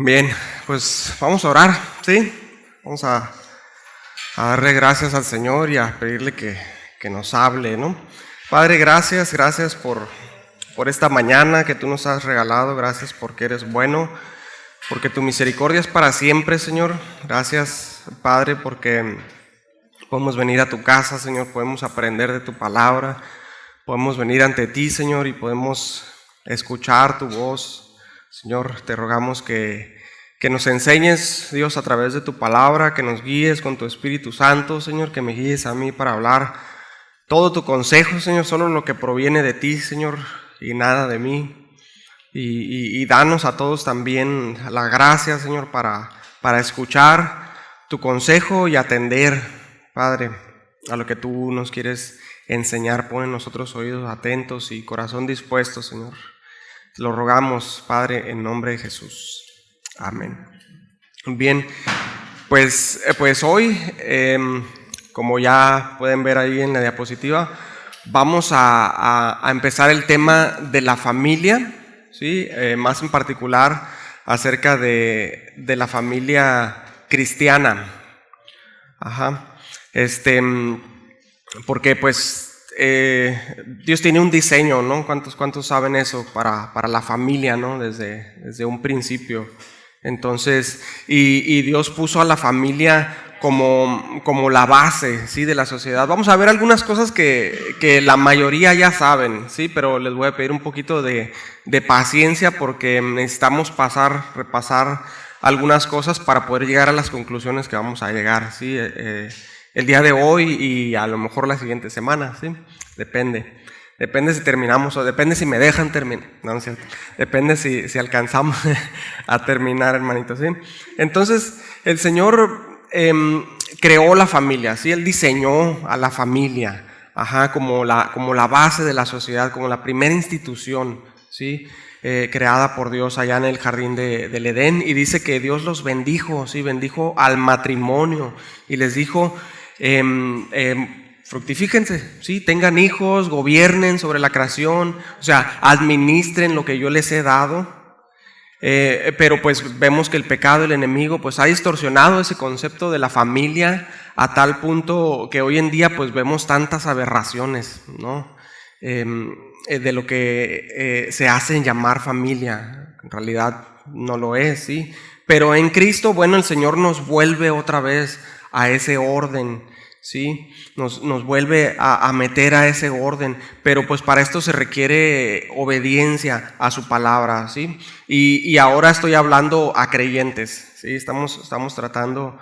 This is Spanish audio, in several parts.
Bien, pues vamos a orar, ¿sí? Vamos a darle gracias al Señor y a pedirle que nos hable, ¿no? Padre, gracias por esta mañana que tú nos has regalado. Gracias porque eres bueno, porque tu misericordia es para siempre, Señor. Gracias, Padre, porque podemos venir a tu casa, Señor, podemos aprender de tu palabra, podemos venir ante ti, Señor, y podemos escuchar tu voz. Señor, te rogamos que nos enseñes, Dios, a través de tu palabra, que nos guíes con tu Espíritu Santo, Señor, que me guíes a mí para hablar todo tu consejo, Señor, solo lo que proviene de ti, Señor, y nada de mí. Y danos a todos también la gracia, Señor, para escuchar tu consejo y atender, Padre, a lo que tú nos quieres enseñar. Pon en nosotros oídos atentos y corazón dispuesto, Señor. Te lo rogamos, Padre, en nombre de Jesús. Amén. Bien, pues hoy, como ya pueden ver ahí en la diapositiva, vamos a empezar el tema de la familia, ¿sí? Más en particular acerca de la familia cristiana. Ajá. Porque pues Dios tiene un diseño, ¿no? ¿Cuántos saben eso? Para la familia, ¿no? Desde un principio. Entonces, y Dios puso a la familia como la base, ¿sí? De la sociedad. Vamos a ver algunas cosas que la mayoría ya saben, ¿sí? Pero les voy a pedir un poquito de paciencia porque necesitamos repasar algunas cosas para poder llegar a las conclusiones que vamos a llegar, ¿sí? El día de hoy y a lo mejor la siguiente semana, ¿sí? Depende si terminamos o depende si me dejan terminar, no es cierto, depende si alcanzamos a terminar, hermanito, ¿sí? Entonces, el Señor creó la familia, ¿sí? Él diseñó a la familia, como la base de la sociedad, como la primera institución, ¿sí? Creada por Dios allá en el jardín del Edén, y dice que Dios los bendijo, ¿sí? Bendijo al matrimonio y les dijo, fructifíquense, ¿sí? Tengan hijos, gobiernen sobre la creación, o sea, administren lo que yo les he dado. Pero pues vemos que el pecado, el enemigo, pues ha distorsionado ese concepto de la familia a tal punto que hoy en día pues vemos tantas aberraciones, ¿no? De lo que se hacen llamar familia. En realidad no lo es, ¿sí? Pero en Cristo, bueno, el Señor nos vuelve otra vez a ese orden, ¿sí? Nos vuelve a meter a ese orden, pero pues para esto se requiere obediencia a su palabra, ¿sí? Y ahora estoy hablando a creyentes, ¿sí? Estamos tratando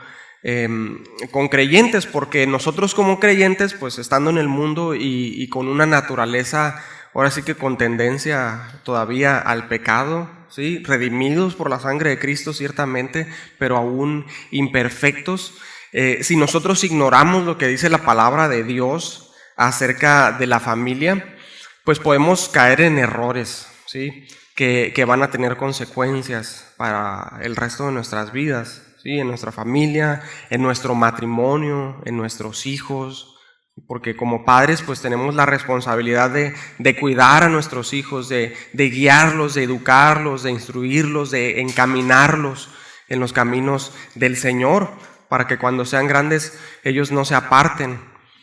con creyentes, porque nosotros como creyentes, pues estando en el mundo y con una naturaleza, ahora sí que con tendencia todavía al pecado, ¿sí? Redimidos por la sangre de Cristo ciertamente, pero aún imperfectos. Si nosotros ignoramos lo que dice la palabra de Dios acerca de la familia, pues podemos caer en errores, ¿sí? Que van a tener consecuencias para el resto de nuestras vidas, ¿sí? En nuestra familia, en nuestro matrimonio, en nuestros hijos, porque como padres pues tenemos la responsabilidad de cuidar a nuestros hijos, de guiarlos, de educarlos, de instruirlos, de encaminarlos en los caminos del Señor, para que cuando sean grandes ellos no se aparten,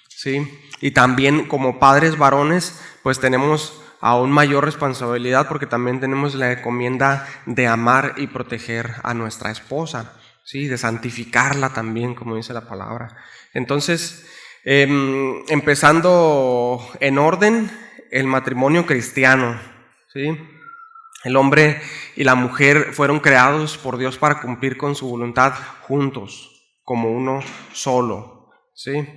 ¿sí? Y también como padres varones pues tenemos aún mayor responsabilidad, porque también tenemos la encomienda de amar y proteger a nuestra esposa, ¿sí? De santificarla también, como dice la palabra. Entonces, empezando en orden, el matrimonio cristiano, ¿sí? El hombre y la mujer fueron creados por Dios para cumplir con su voluntad juntos, como uno solo, ¿sí?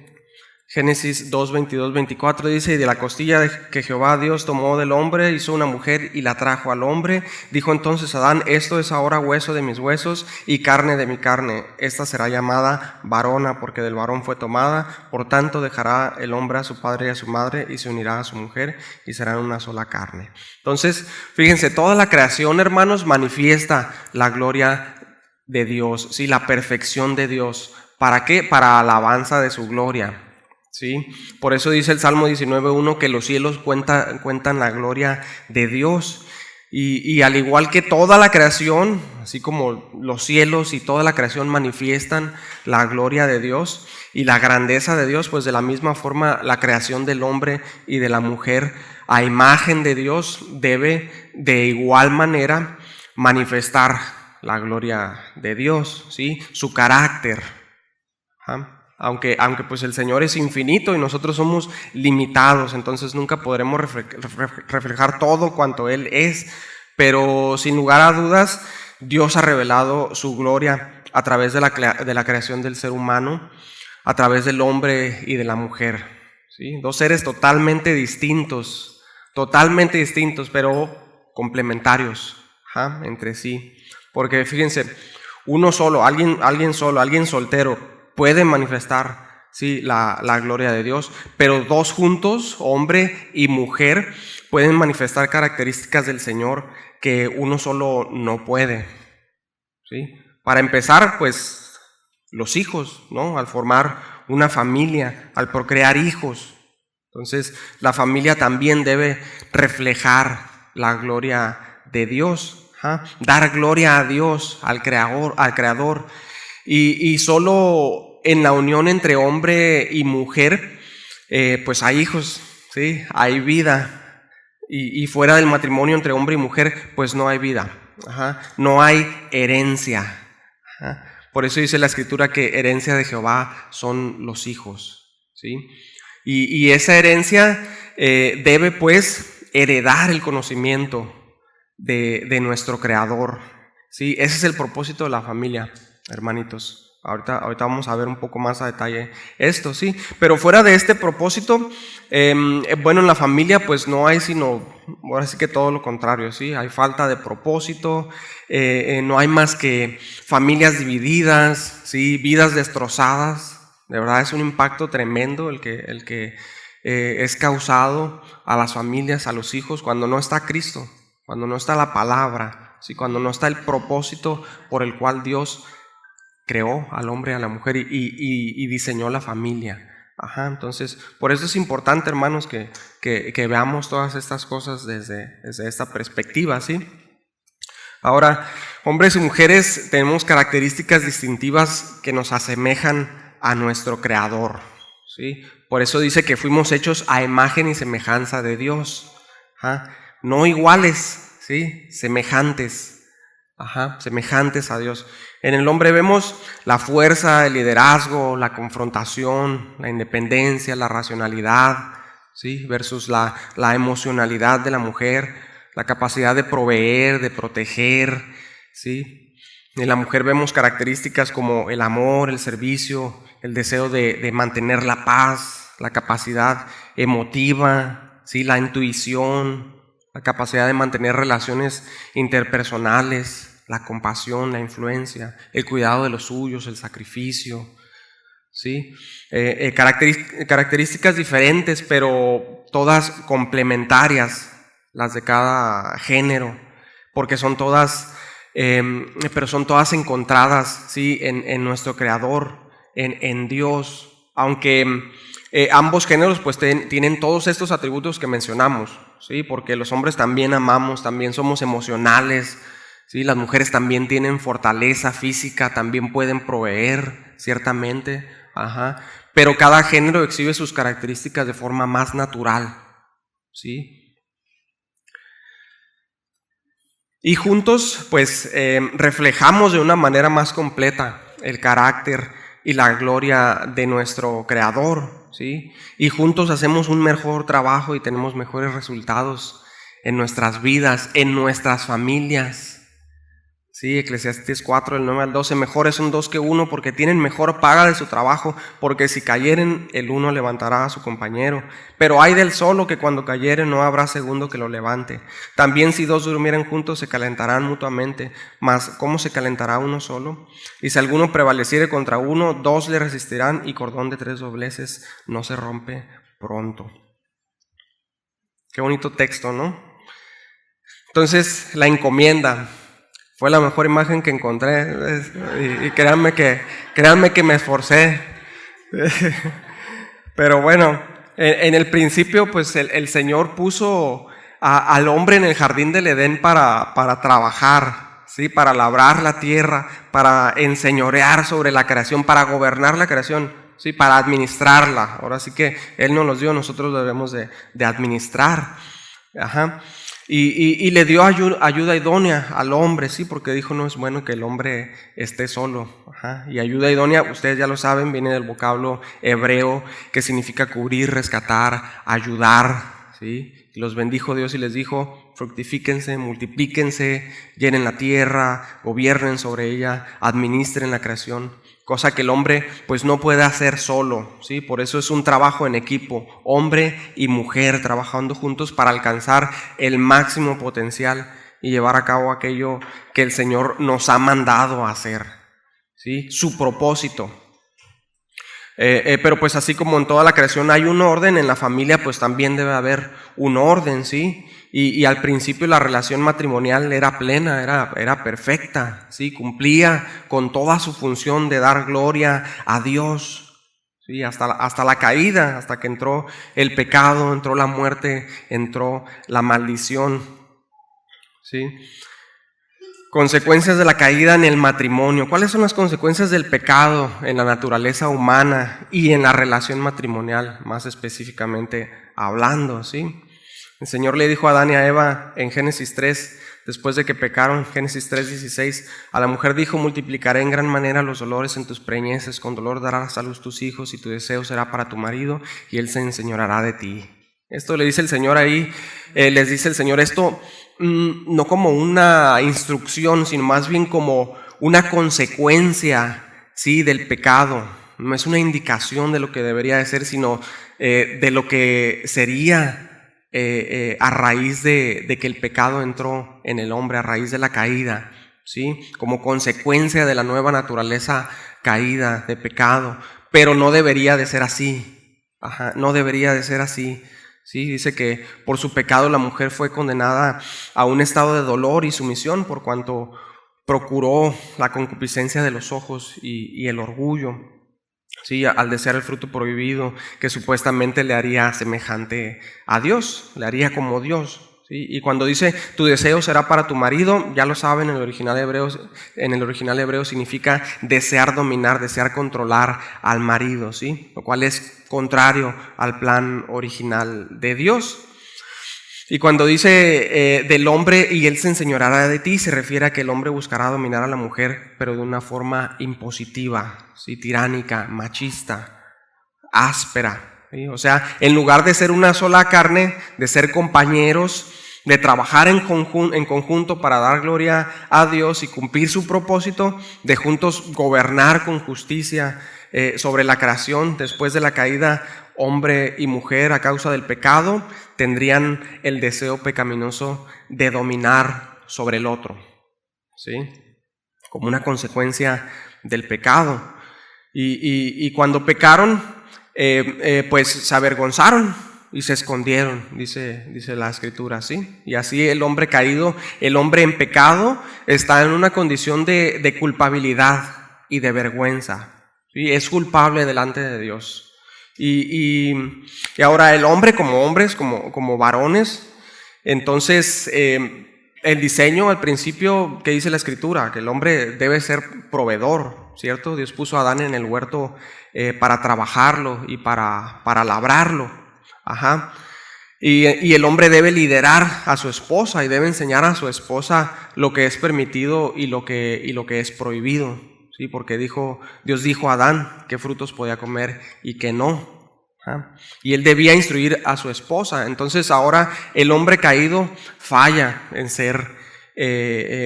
Génesis 2, 22, 24 dice: y de la costilla que Jehová Dios tomó del hombre, hizo una mujer y la trajo al hombre. Dijo entonces Adán: esto es ahora hueso de mis huesos y carne de mi carne. Esta será llamada varona, porque del varón fue tomada. Por tanto dejará el hombre a su padre y a su madre, y se unirá a su mujer, y serán una sola carne. Entonces, fíjense, toda la creación, hermanos, manifiesta la gloria de Dios, ¿sí? La perfección de Dios. ¿Para qué? Para alabanza de su gloria, ¿sí? Por eso dice el Salmo 19:1 que los cielos cuentan la gloria de Dios. Y al igual que toda la creación, así como los cielos y toda la creación manifiestan la gloria de Dios y la grandeza de Dios, pues de la misma forma la creación del hombre y de la mujer a imagen de Dios debe de igual manera manifestar la gloria de Dios, ¿sí? Su carácter. Aunque pues el Señor es infinito y nosotros somos limitados, entonces nunca podremos reflejar todo cuanto Él es, pero sin lugar a dudas Dios ha revelado su gloria a través de la creación del ser humano, a través del hombre y de la mujer, ¿sí? Dos seres totalmente distintos, pero complementarios entre sí, porque fíjense, uno solo, alguien soltero, puede manifestar, sí, la gloria de Dios, pero dos juntos, hombre y mujer, pueden manifestar características del Señor que uno solo no puede, ¿sí? Para empezar, pues, los hijos, ¿no? Al formar una familia, al procrear hijos. Entonces, la familia también debe reflejar la gloria de Dios, dar gloria a Dios, al Creador. Y solo en la unión entre hombre y mujer, pues hay hijos, ¿sí? Hay vida. Y fuera del matrimonio entre hombre y mujer, pues no hay vida. No hay herencia. Por eso dice la Escritura que herencia de Jehová son los hijos, ¿sí? Y esa herencia debe pues heredar el conocimiento de nuestro Creador, ¿sí? Ese es el propósito de la familia, hermanitos. Ahorita vamos a ver un poco más a detalle esto, ¿sí? Pero fuera de este propósito, bueno, en la familia pues no hay sino, ahora sí que todo lo contrario, ¿sí? Hay falta de propósito, no hay más que familias divididas, ¿sí? Vidas destrozadas. De verdad es un impacto tremendo el que es causado a las familias, a los hijos, cuando no está Cristo, cuando no está la palabra, ¿sí? Cuando no está el propósito por el cual Dios creó al hombre y a la mujer y diseñó la familia. Entonces, por eso es importante, hermanos, que veamos todas estas cosas desde esta perspectiva, ¿sí? Ahora, hombres y mujeres tenemos características distintivas que nos asemejan a nuestro Creador, ¿sí? Por eso dice que fuimos hechos a imagen y semejanza de Dios, no iguales, ¿sí? Semejantes. Semejantes a Dios. En el hombre vemos la fuerza, el liderazgo, la confrontación, la independencia, la racionalidad, ¿sí? Versus la emocionalidad de la mujer, la capacidad de proveer, de proteger, ¿sí? En la mujer vemos características como el amor, el servicio, el deseo de mantener la paz, la capacidad emotiva, ¿sí? La intuición, la capacidad de mantener relaciones interpersonales, la compasión, la influencia, el cuidado de los suyos, el sacrificio, ¿sí? Características diferentes, pero todas complementarias, las de cada género, porque son todas, pero son todas encontradas, ¿sí? En nuestro Creador, en Dios, aunque ambos géneros pues tienen todos estos atributos que mencionamos, ¿sí? Porque los hombres también amamos, también somos emocionales, ¿sí? Las mujeres también tienen fortaleza física, también pueden proveer, ciertamente, pero cada género exhibe sus características de forma más natural, ¿sí? Y juntos, pues, reflejamos de una manera más completa el carácter y la gloria de nuestro Creador, ¿sí? Y juntos hacemos un mejor trabajo y tenemos mejores resultados en nuestras vidas, en nuestras familias. Sí, Eclesiastés 4, del 9 al 12, mejores son dos que uno porque tienen mejor paga de su trabajo, porque si cayeren, el uno levantará a su compañero. Pero hay del solo que cuando cayere no habrá segundo que lo levante. También si dos durmieren juntos se calentarán mutuamente, mas ¿cómo se calentará uno solo? Y si alguno prevaleciere contra uno, dos le resistirán y cordón de 3 dobleces no se rompe pronto. Qué bonito texto, ¿no? Entonces, la encomienda fue la mejor imagen que encontré y créanme que me esforcé. Pero bueno, en el principio pues el Señor puso al hombre en el jardín del Edén para trabajar, ¿sí? Para labrar la tierra, para enseñorear sobre la creación, para gobernar la creación, ¿sí? Para administrarla. Ahora sí que Él nos los dio, nosotros debemos de administrar. Ajá. Y le dio ayuda idónea al hombre, sí, porque dijo no es bueno que el hombre esté solo. Ajá. Y ayuda idónea, ustedes ya lo saben, viene del vocablo hebreo que significa cubrir, rescatar, ayudar, ¿sí? Y los bendijo Dios y les dijo, fructifíquense, multiplíquense, llenen la tierra, gobiernen sobre ella, administren la creación. Cosa que el hombre pues no puede hacer solo, ¿sí? Por eso es un trabajo en equipo, hombre y mujer trabajando juntos para alcanzar el máximo potencial y llevar a cabo aquello que el Señor nos ha mandado a hacer, ¿sí? Su propósito. Pero pues así como en toda la creación hay un orden, en la familia pues también debe haber un orden, ¿sí? Y al principio la relación matrimonial era plena, era perfecta, ¿sí? Cumplía con toda su función de dar gloria a Dios, ¿sí? Hasta la caída, hasta que entró el pecado, entró la muerte, entró la maldición, ¿sí? Consecuencias de la caída en el matrimonio. ¿Cuáles son las consecuencias del pecado en la naturaleza humana y en la relación matrimonial, más específicamente hablando, ¿sí? El Señor le dijo a Adán y a Eva en Génesis 3, después de que pecaron, Génesis 3:16, a la mujer dijo, multiplicaré en gran manera los dolores en tus preñeces, con dolor darás a luz tus hijos y tu deseo será para tu marido y él se enseñoreará de ti. Esto le dice el Señor ahí, les dice el Señor esto no como una instrucción, sino más bien como una consecuencia, ¿sí? Del pecado. No es una indicación de lo que debería de ser, sino de lo que sería a raíz de que el pecado entró en el hombre, a raíz de la caída, ¿sí? Como consecuencia de la nueva naturaleza caída, de pecado, pero no debería de ser así. Ajá, no debería de ser así. Sí, dice que por su pecado la mujer fue condenada a un estado de dolor y sumisión por cuanto procuró la concupiscencia de los ojos y el orgullo, sí, al desear el fruto prohibido que supuestamente le haría semejante a Dios, le haría como Dios. ¿Sí? Y cuando dice tu deseo será para tu marido, ya lo saben, en el original hebreo significa desear dominar, desear controlar al marido, ¿sí? Lo cual es contrario al plan original de Dios. Y cuando dice del hombre y él se enseñoreará de ti, se refiere a que el hombre buscará dominar a la mujer, pero de una forma impositiva, ¿sí? Tiránica, machista, áspera, ¿sí? O sea, en lugar de ser una sola carne, de ser compañeros, de trabajar en conjunto para dar gloria a Dios y cumplir su propósito, de juntos gobernar con justicia sobre la creación después de la caída, hombre y mujer a causa del pecado tendrían el deseo pecaminoso de dominar sobre el otro, ¿sí? Como una consecuencia del pecado. Y cuando pecaron, pues se avergonzaron y se escondieron, dice la Escritura, ¿sí? Y así el hombre caído, el hombre en pecado, está en una condición de culpabilidad y de vergüenza, ¿sí? Es culpable delante de Dios. Y ahora el hombre como hombres, como varones, entonces el diseño al principio, ¿qué dice la Escritura? Que el hombre debe ser proveedor, ¿cierto? Dios puso a Adán en el huerto para trabajarlo y para labrarlo. Ajá. Y el hombre debe liderar a su esposa y debe enseñar a su esposa lo que es permitido y lo que es prohibido, ¿sí? Porque Dios dijo a Adán qué frutos podía comer y qué no. Y él debía instruir a su esposa. Entonces ahora el hombre caído falla en ser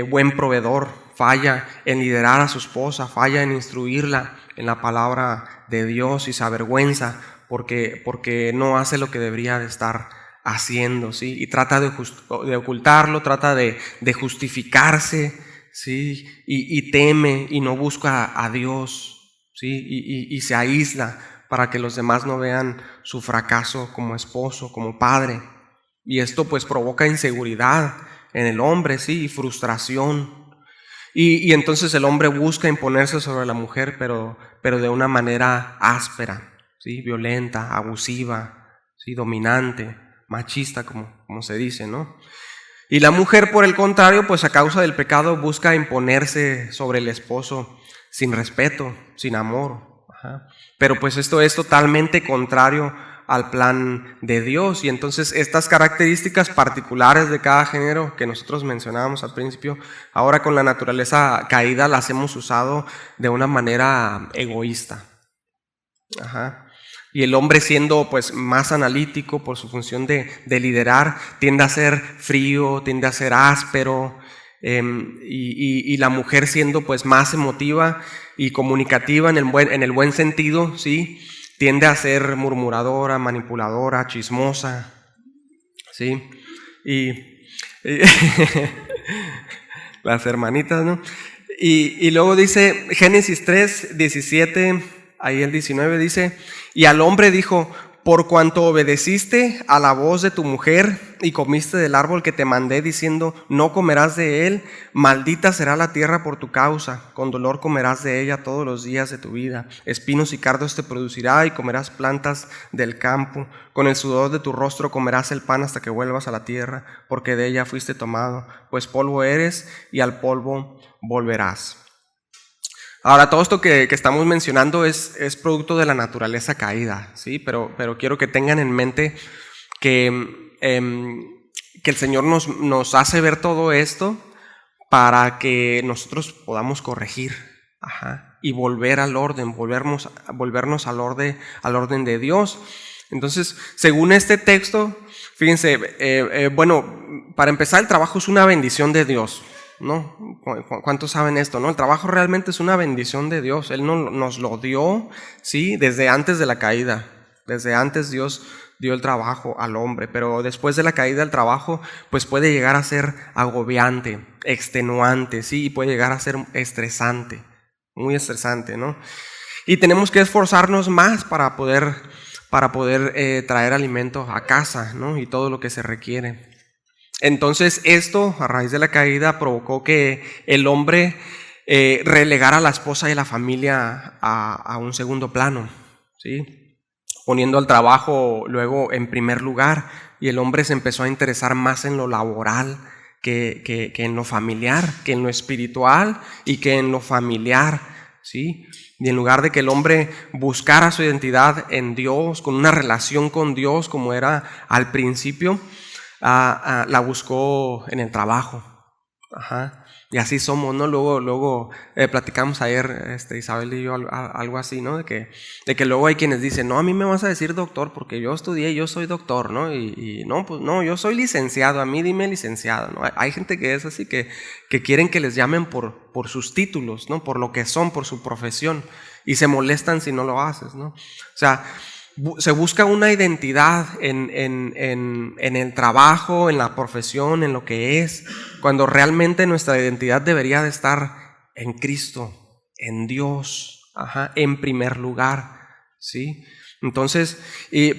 buen proveedor, falla en liderar a su esposa, falla en instruirla en la palabra de Dios y se avergüenza porque no hace lo que debería de estar haciendo, ¿sí? Y trata de ocultarlo, trata de justificarse, ¿sí? Y teme y no busca a Dios, ¿sí? Y se aísla para que los demás no vean su fracaso como esposo, como padre. Y esto pues provoca inseguridad en el hombre, ¿sí? Y frustración. Y entonces el hombre busca imponerse sobre la mujer, pero de una manera áspera, ¿sí? Violenta, abusiva, ¿sí? Dominante, machista, como se dice, ¿no? Y la mujer, por el contrario, pues a causa del pecado busca imponerse sobre el esposo sin respeto, sin amor. Ajá. Pero pues esto es totalmente contrario al plan de Dios. Y entonces estas características particulares de cada género que nosotros mencionábamos al principio, ahora con la naturaleza caída las hemos usado de una manera egoísta. Ajá. Y el hombre, siendo pues más analítico por su función de liderar, tiende a ser frío, tiende a ser áspero, y la mujer, siendo pues más emotiva y comunicativa en el buen sentido, ¿sí?, tiende a ser murmuradora, manipuladora, chismosa, ¿sí? Y las hermanitas, ¿no? Y luego dice Génesis 3, 17, ahí el 19 dice: y al hombre dijo: por cuanto obedeciste a la voz de tu mujer y comiste del árbol que te mandé diciendo, no comerás de él, maldita será la tierra por tu causa, con dolor comerás de ella todos los días de tu vida, espinos y cardos te producirá y comerás plantas del campo, con el sudor de tu rostro comerás el pan hasta que vuelvas a la tierra, porque de ella fuiste tomado, pues polvo eres y al polvo volverás. Ahora, todo esto que estamos mencionando es producto de la naturaleza caída, ¿sí? Pero quiero que tengan en mente que el Señor nos hace ver todo esto para que nosotros podamos corregir, ajá, y volver al orden, volvernos al orden de Dios. Entonces, según este texto, fíjense, bueno, para empezar, el trabajo es una bendición de Dios, ¿no? ¿Cuántos saben esto, no? El trabajo realmente es una bendición de Dios. Él nos lo dio, ¿sí?, desde antes de la caída. Desde antes Dios dio el trabajo al hombre, pero después de la caída el trabajo pues puede llegar a ser agobiante, extenuante, ¿sí? Y puede llegar a ser estresante, muy estresante, ¿no? Y tenemos que esforzarnos más para poder traer alimento a casa, ¿no? Y todo lo que se requiere. Entonces esto, a raíz de la caída, provocó que el hombre relegara a la esposa y la familia a un segundo plano, ¿sí?, poniendo al trabajo luego en primer lugar, y el hombre se empezó a interesar más en lo laboral que en lo familiar, que en lo espiritual y que en lo familiar, ¿sí? Y en lugar de que el hombre buscara su identidad en Dios, con una relación con Dios como era al principio, la buscó en el trabajo. Ajá. Y así somos, ¿no? Luego platicamos ayer, Isabel y yo, algo así, ¿no? De que luego hay quienes dicen, no, a mí me vas a decir doctor porque yo estudié, yo soy doctor, ¿no? Y no, pues no, yo soy licenciado, a mí dime licenciado, ¿no? Hay gente que es así, que quieren que les llamen por sus títulos, ¿no? Por lo que son, por su profesión, y se molestan si no lo haces, ¿no? O sea, se busca una identidad en el trabajo, en la profesión, en lo que es, cuando realmente nuestra identidad debería de estar en Cristo, en Dios, ajá, en primer lugar, ¿sí? Entonces,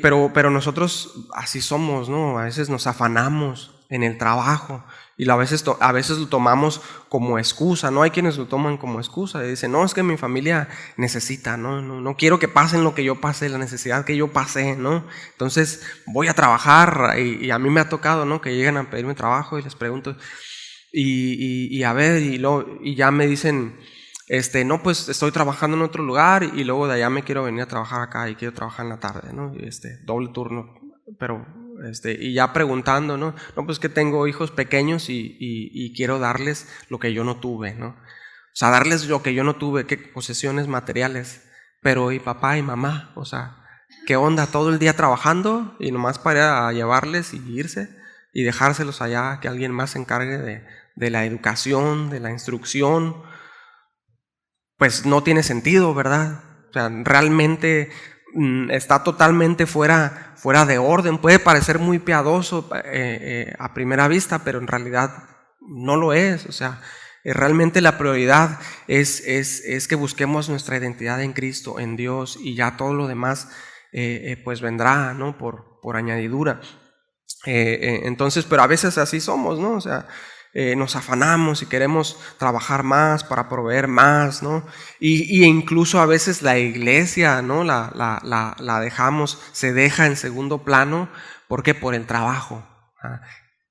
pero nosotros así somos, ¿no? A veces nos afanamos en el trabajo y a veces lo tomamos como excusa, ¿no? Hay quienes lo toman como excusa y dicen, no, es que mi familia necesita, no quiero que pasen lo que yo pasé, la necesidad que yo pasé, ¿no? Entonces voy a trabajar, y a mí me ha tocado, ¿no?, que llegan a pedirme trabajo y les pregunto, y a ver, y ya me dicen, no, pues estoy trabajando en otro lugar y luego de allá me quiero venir a trabajar acá y quiero trabajar en la tarde, ¿no? Doble turno, pero y ya preguntando, ¿no? No, pues que tengo hijos pequeños y quiero darles lo que yo no tuve, ¿no? O sea, darles lo que yo no tuve, que posesiones materiales, pero y papá y mamá, o sea, ¿qué onda? Todo el día trabajando y nomás para llevarles y irse y dejárselos allá, que alguien más se encargue de la educación, de la instrucción. Pues no tiene sentido, ¿verdad? O sea, realmente está totalmente fuera de orden. Puede parecer muy piadoso a primera vista, pero en realidad no lo es. O sea, realmente la prioridad es que busquemos nuestra identidad en Cristo, en Dios, y ya todo lo demás pues vendrá, ¿no?, por añadidura. Entonces, pero a veces así somos, ¿no? O sea, nos afanamos y queremos trabajar más para proveer más, ¿no? Y incluso a veces la iglesia, ¿no?, la dejamos, se deja en segundo plano ¿Por qué? Por el trabajo.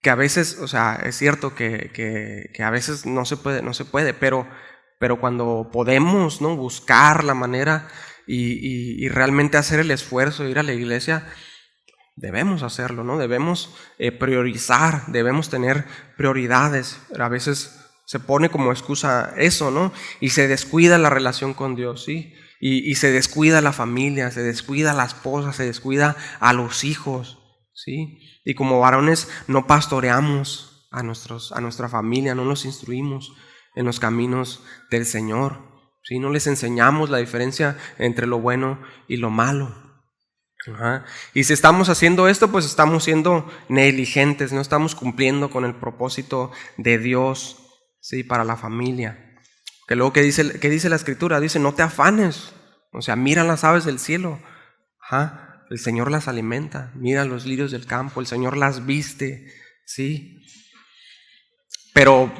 Que a veces, o sea, es cierto que a veces no se puede, pero cuando podemos, ¿no?, buscar la manera y realmente hacer el esfuerzo de ir a la iglesia, debemos hacerlo, ¿no? Debemos priorizar, debemos tener prioridades. A veces se pone como excusa eso, ¿no? Y se descuida la relación con Dios, ¿sí? Y se descuida la familia, se descuida la esposa, se descuida a los hijos, ¿sí? Y como varones no pastoreamos a nuestra familia, no los instruimos en los caminos del Señor, ¿sí? No les enseñamos la diferencia entre lo bueno y lo malo. Y si estamos haciendo esto, pues estamos siendo negligentes, no estamos cumpliendo con el propósito de Dios, ¿sí?, para la familia. Que luego, ¿qué dice la Escritura? Dice, no te afanes, o sea, mira las aves del cielo, el Señor las alimenta, mira los lirios del campo, el Señor las viste, ¿sí? Pero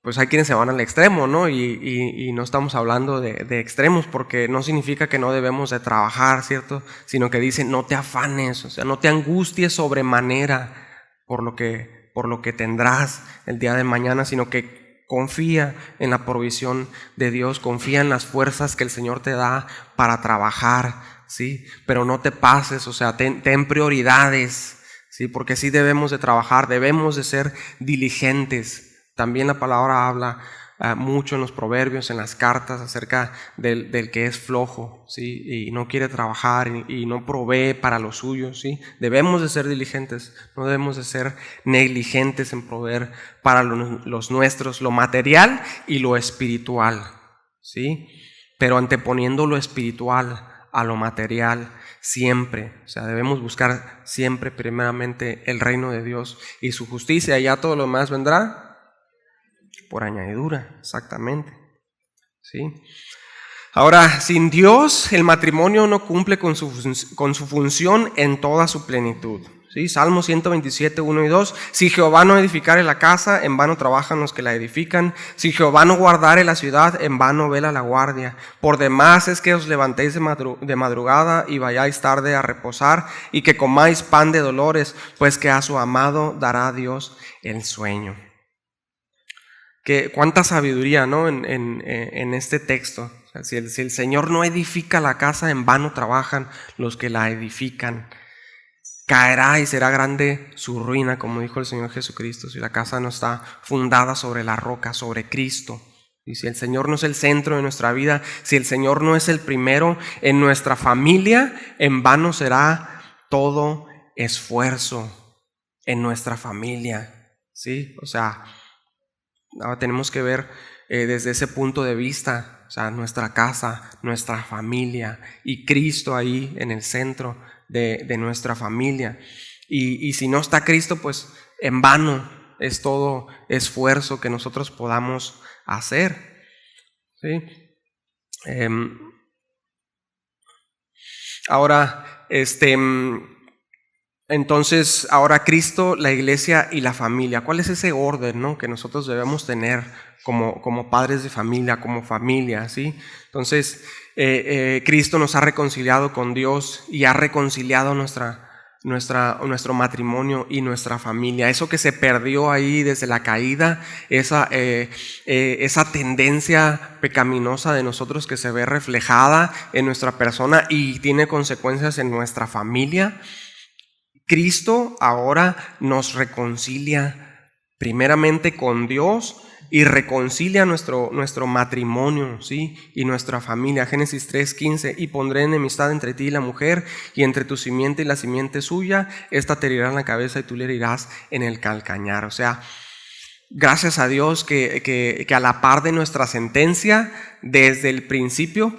pues hay quienes se van al extremo, ¿no? Y no estamos hablando de extremos, porque no significa que no debemos de trabajar, ¿cierto? Sino que dice, no te afanes, o sea, no te angusties sobremanera por lo que tendrás el día de mañana, sino que confía en la provisión de Dios, confía en las fuerzas que el Señor te da para trabajar, ¿sí? Pero no te pases, o sea, ten prioridades, ¿sí? Porque sí debemos de trabajar, debemos de ser diligentes. También la palabra habla mucho en los proverbios, en las cartas, acerca del que es flojo, ¿sí? Y no quiere trabajar y no provee para los suyos, ¿sí? Debemos de ser diligentes, no debemos de ser negligentes en proveer para los nuestros, lo material y lo espiritual, ¿sí? Pero anteponiendo lo espiritual a lo material siempre, o sea, debemos buscar siempre primeramente el reino de Dios y su justicia, y ya todo lo demás vendrá por añadidura, exactamente, ¿sí? Ahora, sin Dios, el matrimonio no cumple con su función en toda su plenitud, ¿sí? Salmo 127, 1 y 2. Si Jehová no edificare la casa, en vano trabajan los que la edifican. Si Jehová no guardare la ciudad, en vano vela la guardia. Por demás es que os levantéis de madrugada y vayáis tarde a reposar, y que comáis pan de dolores, pues que a su amado dará Dios el sueño. Cuánta sabiduría, ¿no?, en este texto. O sea, si el Señor no edifica la casa, en vano trabajan los que la edifican. Caerá y será grande su ruina, como dijo el Señor Jesucristo, si la casa no está fundada sobre la roca, sobre Cristo. Y si el Señor no es el centro de nuestra vida, si el Señor no es el primero en nuestra familia, en vano será todo esfuerzo en nuestra familia, ¿sí? O sea, ahora tenemos que ver desde ese punto de vista, o sea, nuestra casa, nuestra familia y Cristo ahí en el centro de nuestra familia. Y si no está Cristo, pues en vano es todo esfuerzo que nosotros podamos hacer, ¿sí? Ahora, entonces, ahora Cristo, la iglesia y la familia. ¿Cuál es ese orden, ¿no?, que nosotros debemos tener como padres de familia, como familia, ¿sí? Entonces, Cristo nos ha reconciliado con Dios y ha reconciliado nuestro matrimonio y nuestra familia. Eso que se perdió ahí desde la caída, esa tendencia pecaminosa de nosotros que se ve reflejada en nuestra persona y tiene consecuencias en nuestra familia. Cristo ahora nos reconcilia primeramente con Dios y reconcilia nuestro matrimonio, ¿sí?, y nuestra familia. Génesis 3:15, y pondré enemistad entre ti y la mujer, y entre tu simiente y la simiente suya, esta te herirá en la cabeza y tú le herirás en el calcañar. O sea, gracias a Dios que a la par de nuestra sentencia, desde el principio,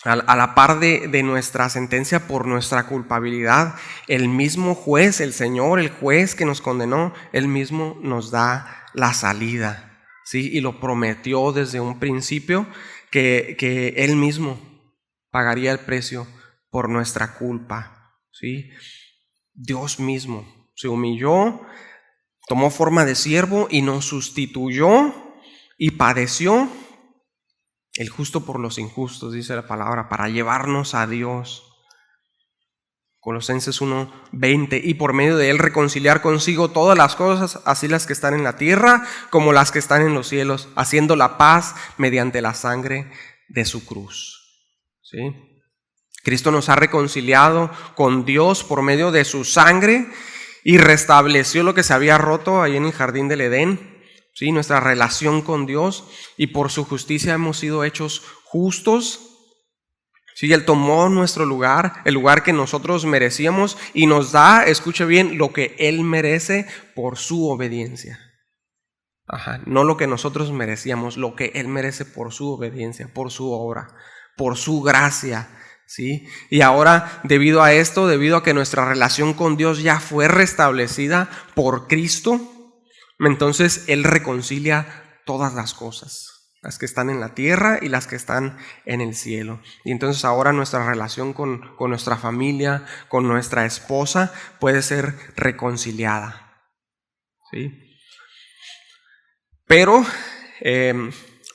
a la par de nuestra sentencia por nuestra culpabilidad, el mismo juez, el Señor, el juez que nos condenó, Él mismo nos da la salida, ¿sí? Y lo prometió desde un principio que Él mismo pagaría el precio por nuestra culpa, ¿sí? Dios mismo se humilló, tomó forma de siervo y nos sustituyó y padeció, el justo por los injustos, dice la palabra, para llevarnos a Dios. Colosenses 1:20, y por medio de él reconciliar consigo todas las cosas, así las que están en la tierra como las que están en los cielos, haciendo la paz mediante la sangre de su cruz. ¿Sí? Cristo nos ha reconciliado con Dios por medio de su sangre y restableció lo que se había roto ahí en el jardín del Edén, ¿sí? Nuestra relación con Dios, y por su justicia hemos sido hechos justos. Sí, Él tomó nuestro lugar, el lugar que nosotros merecíamos, y nos da, escuche bien, lo que Él merece por su obediencia. No lo que nosotros merecíamos, lo que Él merece por su obediencia, por su obra, por su gracia. ¿Sí? Y ahora, debido a esto, debido a que nuestra relación con Dios ya fue restablecida por Cristo, entonces Él reconcilia todas las cosas, las que están en la tierra y las que están en el cielo. Y entonces ahora nuestra relación con nuestra familia, con nuestra esposa, puede ser reconciliada. ¿Sí? Pero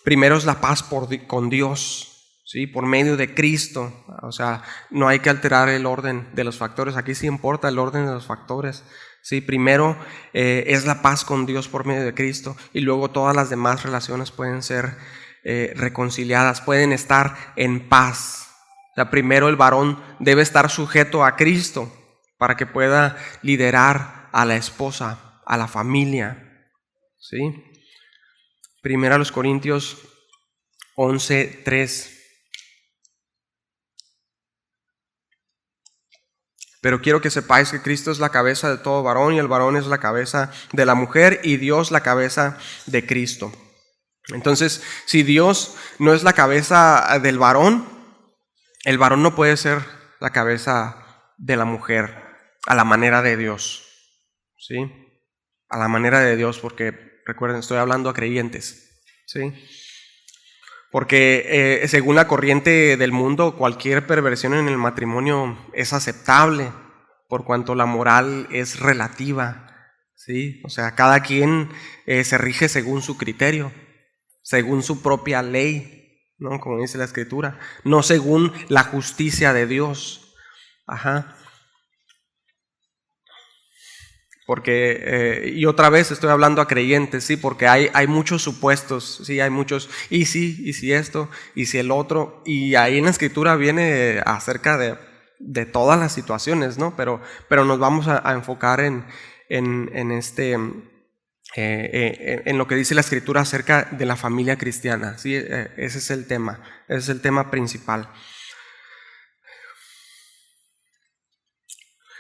primero es la paz con Dios. ¿Sí? Por medio de Cristo. O sea, no hay que alterar el orden de los factores. Aquí sí importa el orden de los factores. ¿Sí? Primero es la paz con Dios por medio de Cristo, y luego todas las demás relaciones pueden ser reconciliadas, pueden estar en paz. O sea, primero el varón debe estar sujeto a Cristo para que pueda liderar a la esposa, a la familia. ¿Sí? Primera a los Corintios 11:3. Pero quiero que sepáis que Cristo es la cabeza de todo varón, y el varón es la cabeza de la mujer, y Dios la cabeza de Cristo. Entonces, si Dios no es la cabeza del varón, el varón no puede ser la cabeza de la mujer a la manera de Dios. ¿Sí? A la manera de Dios, porque recuerden, estoy hablando a creyentes. ¿Sí? Porque según la corriente del mundo, cualquier perversión en el matrimonio es aceptable, por cuanto la moral es relativa. ¿Sí? O sea, cada quien se rige según su criterio, según su propia ley, ¿no? Como dice la Escritura, no según la justicia de Dios. Porque, y otra vez estoy hablando a creyentes, ¿sí? Porque hay muchos supuestos, ¿sí? Hay muchos, y si esto, y si el otro, y ahí en la Escritura viene acerca de todas las situaciones, ¿no? Pero nos vamos a enfocar en lo que dice la Escritura acerca de la familia cristiana, ¿sí? Ese es el tema principal.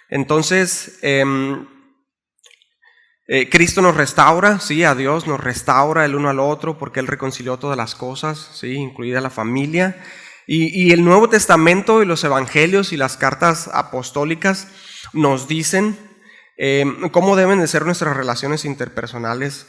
Entonces, Cristo nos restaura, sí, a Dios nos restaura el uno al otro, porque Él reconcilió todas las cosas, sí, incluida la familia. Y el Nuevo Testamento y los evangelios y las cartas apostólicas nos dicen cómo deben de ser nuestras relaciones interpersonales,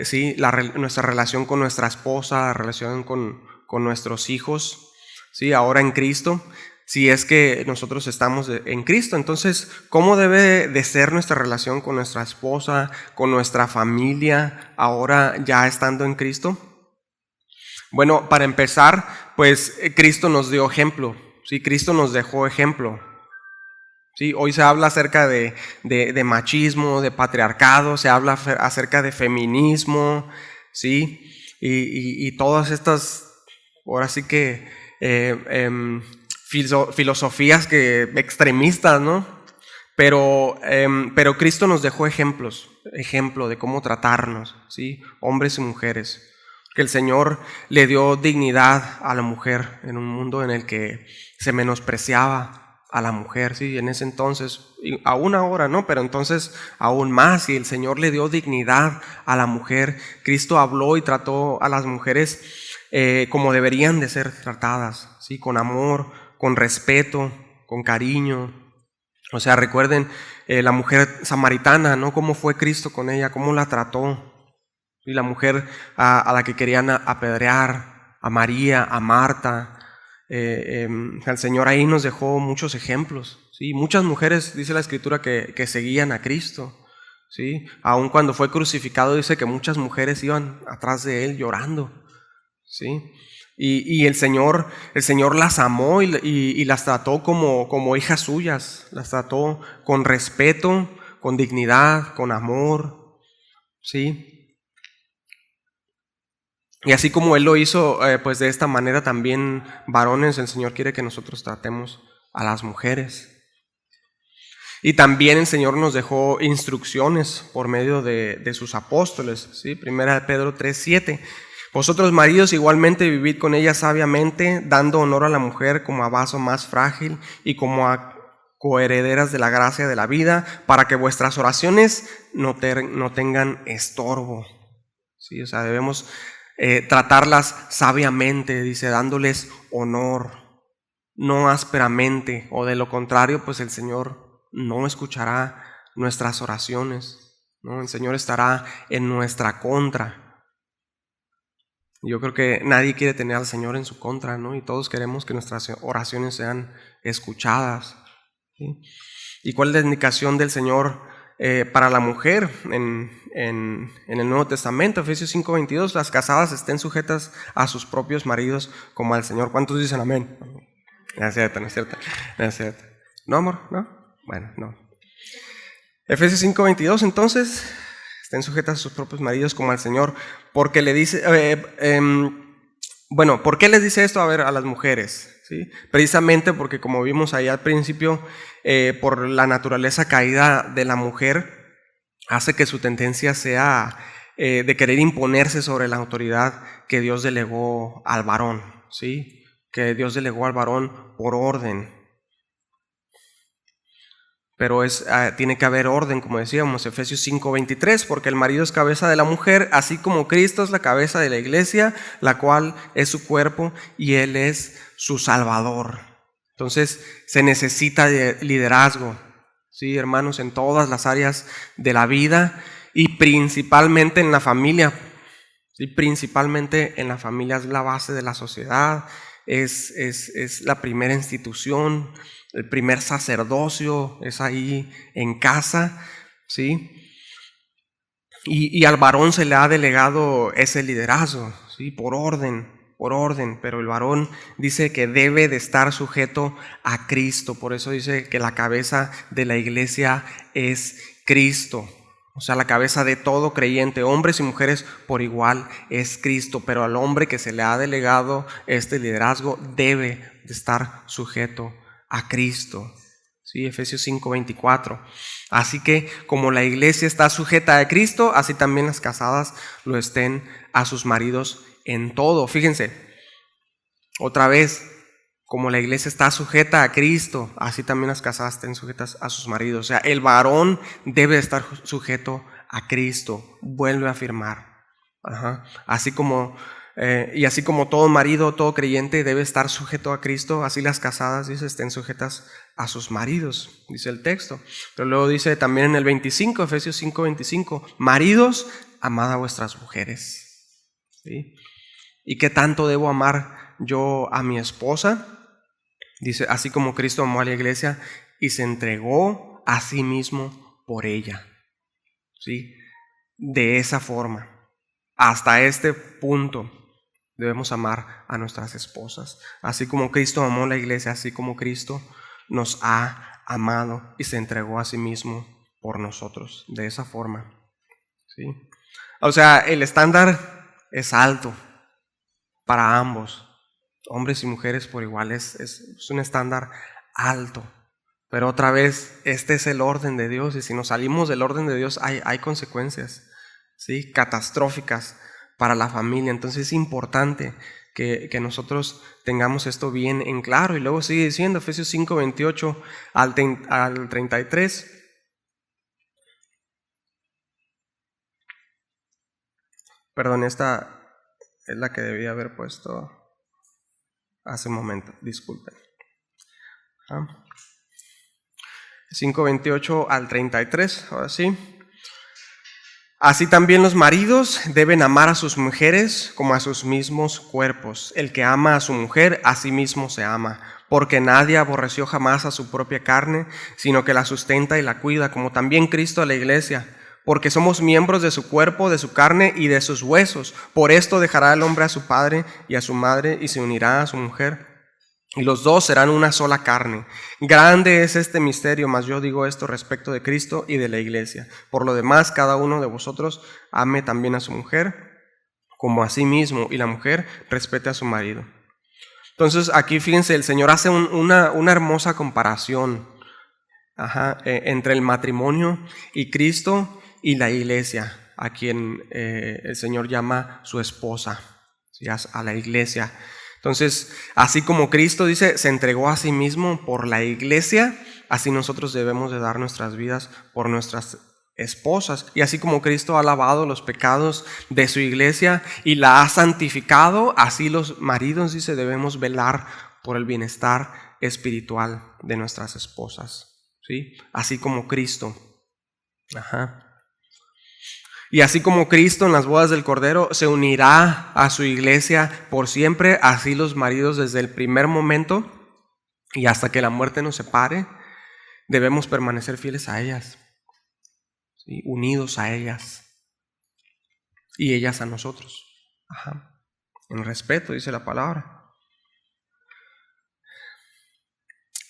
sí, nuestra relación con nuestra esposa, la relación con nuestros hijos, sí, ahora en Cristo. Si es que nosotros estamos en Cristo, entonces, ¿cómo debe de ser nuestra relación con nuestra esposa, con nuestra familia, ahora ya estando en Cristo? Bueno, para empezar, pues Cristo nos dio ejemplo, ¿sí? Cristo nos dejó ejemplo. ¿Sí? Hoy se habla acerca de machismo, de patriarcado, se habla acerca de feminismo, ¿sí? Y todas estas, ahora sí que filosofías extremistas, ¿no? Pero Cristo nos dejó ejemplo de cómo tratarnos, ¿sí? Hombres y mujeres. Que el Señor le dio dignidad a la mujer en un mundo en el que se menospreciaba a la mujer, ¿sí? En ese entonces, aún ahora, ¿no? Pero entonces aún más, y el Señor le dio dignidad a la mujer. Cristo habló y trató a las mujeres como deberían de ser tratadas, ¿sí? Con amor, con respeto, con cariño. O sea, recuerden la mujer samaritana, ¿no? Cómo fue Cristo con ella, cómo la trató. Y la mujer a la que querían apedrear, a María, a Marta. El Señor ahí nos dejó muchos ejemplos, ¿sí? Muchas mujeres, dice la Escritura, que seguían a Cristo, ¿sí? Aun cuando fue crucificado, dice que muchas mujeres iban atrás de Él llorando, ¿sí? Y el Señor las amó y las trató como hijas suyas, las trató con respeto, con dignidad, con amor, ¿sí? Y así como Él lo hizo, pues de esta manera también, varones, el Señor quiere que nosotros tratemos a las mujeres. Y también el Señor nos dejó instrucciones por medio de sus apóstoles, ¿sí? 1 Pedro 3:7. Vosotros maridos igualmente vivid con ella sabiamente, dando honor a la mujer como a vaso más frágil y como a coherederas de la gracia de la vida, para que vuestras oraciones no tengan estorbo. ¿Sí? O sea, debemos tratarlas sabiamente, dice, dándoles honor, no ásperamente, o de lo contrario, pues el Señor no escuchará nuestras oraciones, ¿no? El Señor estará en nuestra contra. Yo creo que nadie quiere tener al Señor en su contra, ¿no? Y todos queremos que nuestras oraciones sean escuchadas, ¿sí? ¿Y cuál es la indicación del Señor para la mujer en el Nuevo Testamento? Efesios 5:22, las casadas estén sujetas a sus propios maridos como al Señor. ¿Cuántos dicen amén? No es cierto, no es cierto, no es cierto. ¿No, amor? ¿No? Bueno, no. Efesios 5:22, entonces, estén sujetas a sus propios maridos como al Señor, porque le dice, ¿por qué les dice esto a las mujeres? ¿Sí? Precisamente porque, como vimos ahí al principio, por la naturaleza caída de la mujer, hace que su tendencia sea de querer imponerse sobre la autoridad que Dios delegó al varón, ¿sí? Que Dios delegó al varón por orden. Pero tiene que haber orden, como decíamos, Efesios 5:23, porque el marido es cabeza de la mujer, así como Cristo es la cabeza de la iglesia, la cual es su cuerpo y Él es su Salvador. Entonces se necesita de liderazgo, ¿sí, hermanos? En todas las áreas de la vida y principalmente en la familia. ¿Sí? Principalmente en la familia, es la base de la sociedad, es la primera institución. El primer sacerdocio es ahí en casa, ¿sí? Y al varón se le ha delegado ese liderazgo, ¿sí? Por orden, pero el varón dice que debe de estar sujeto a Cristo. Por eso dice que la cabeza de la iglesia es Cristo. O sea, la cabeza de todo creyente, hombres y mujeres por igual, es Cristo. Pero al hombre que se le ha delegado este liderazgo debe de estar sujeto a Cristo. ¿Sí? Efesios 5:24. Así que como la iglesia está sujeta a Cristo, así también las casadas lo estén a sus maridos en todo. Fíjense, otra vez, como la iglesia está sujeta a Cristo, así también las casadas estén sujetas a sus maridos. O sea, el varón debe estar sujeto a Cristo. Vuelve a afirmar. Así como todo marido, todo creyente debe estar sujeto a Cristo, así las casadas, dice, estén sujetas a sus maridos, dice el texto. Pero luego dice también en el 25, Efesios 5:25, maridos, amad a vuestras mujeres. ¿Sí? ¿Y qué tanto debo amar yo a mi esposa? Dice, así como Cristo amó a la iglesia y se entregó a sí mismo por ella. ¿Sí? De esa forma, hasta este punto, debemos amar a nuestras esposas. Así como Cristo amó a la iglesia, así como Cristo nos ha amado y se entregó a sí mismo por nosotros. De esa forma. ¿Sí? O sea, el estándar es alto para ambos, hombres y mujeres por igual. Es un estándar alto. Pero otra vez, este es el orden de Dios. Y si nos salimos del orden de Dios, hay consecuencias, ¿sí? Catastróficas para la familia. Entonces es importante que nosotros tengamos esto bien en claro. Y luego sigue diciendo, Efesios 5:28 al 33. Perdón, esta es la que debía haber puesto hace un momento, disculpen. 5:28 al 33, ahora sí. Así también los maridos deben amar a sus mujeres como a sus mismos cuerpos. El que ama a su mujer, a sí mismo se ama, porque nadie aborreció jamás a su propia carne, sino que la sustenta y la cuida, como también Cristo a la iglesia, porque somos miembros de su cuerpo, de su carne y de sus huesos. Por esto dejará el hombre a su padre y a su madre y se unirá a su mujer, y los dos serán una sola carne. Grande es este misterio, mas yo digo esto respecto de Cristo y de la iglesia. Por lo demás, cada uno de vosotros ame también a su mujer como a sí mismo, y la mujer respete a su marido. Entonces aquí fíjense, el Señor hace una hermosa comparación entre el matrimonio y Cristo y la iglesia, a quien el Señor llama su esposa, ¿sí? A la iglesia. Entonces, así como Cristo dice, se entregó a sí mismo por la iglesia, así nosotros debemos de dar nuestras vidas por nuestras esposas. Y así como Cristo ha lavado los pecados de su iglesia y la ha santificado, así los maridos, dice, debemos velar por el bienestar espiritual de nuestras esposas, ¿sí? Así como Cristo. Y así como Cristo en las bodas del Cordero se unirá a su iglesia por siempre, así los maridos desde el primer momento y hasta que la muerte nos separe, debemos permanecer fieles a ellas, ¿sí? Unidos a ellas y ellas a nosotros. En respeto, dice la palabra.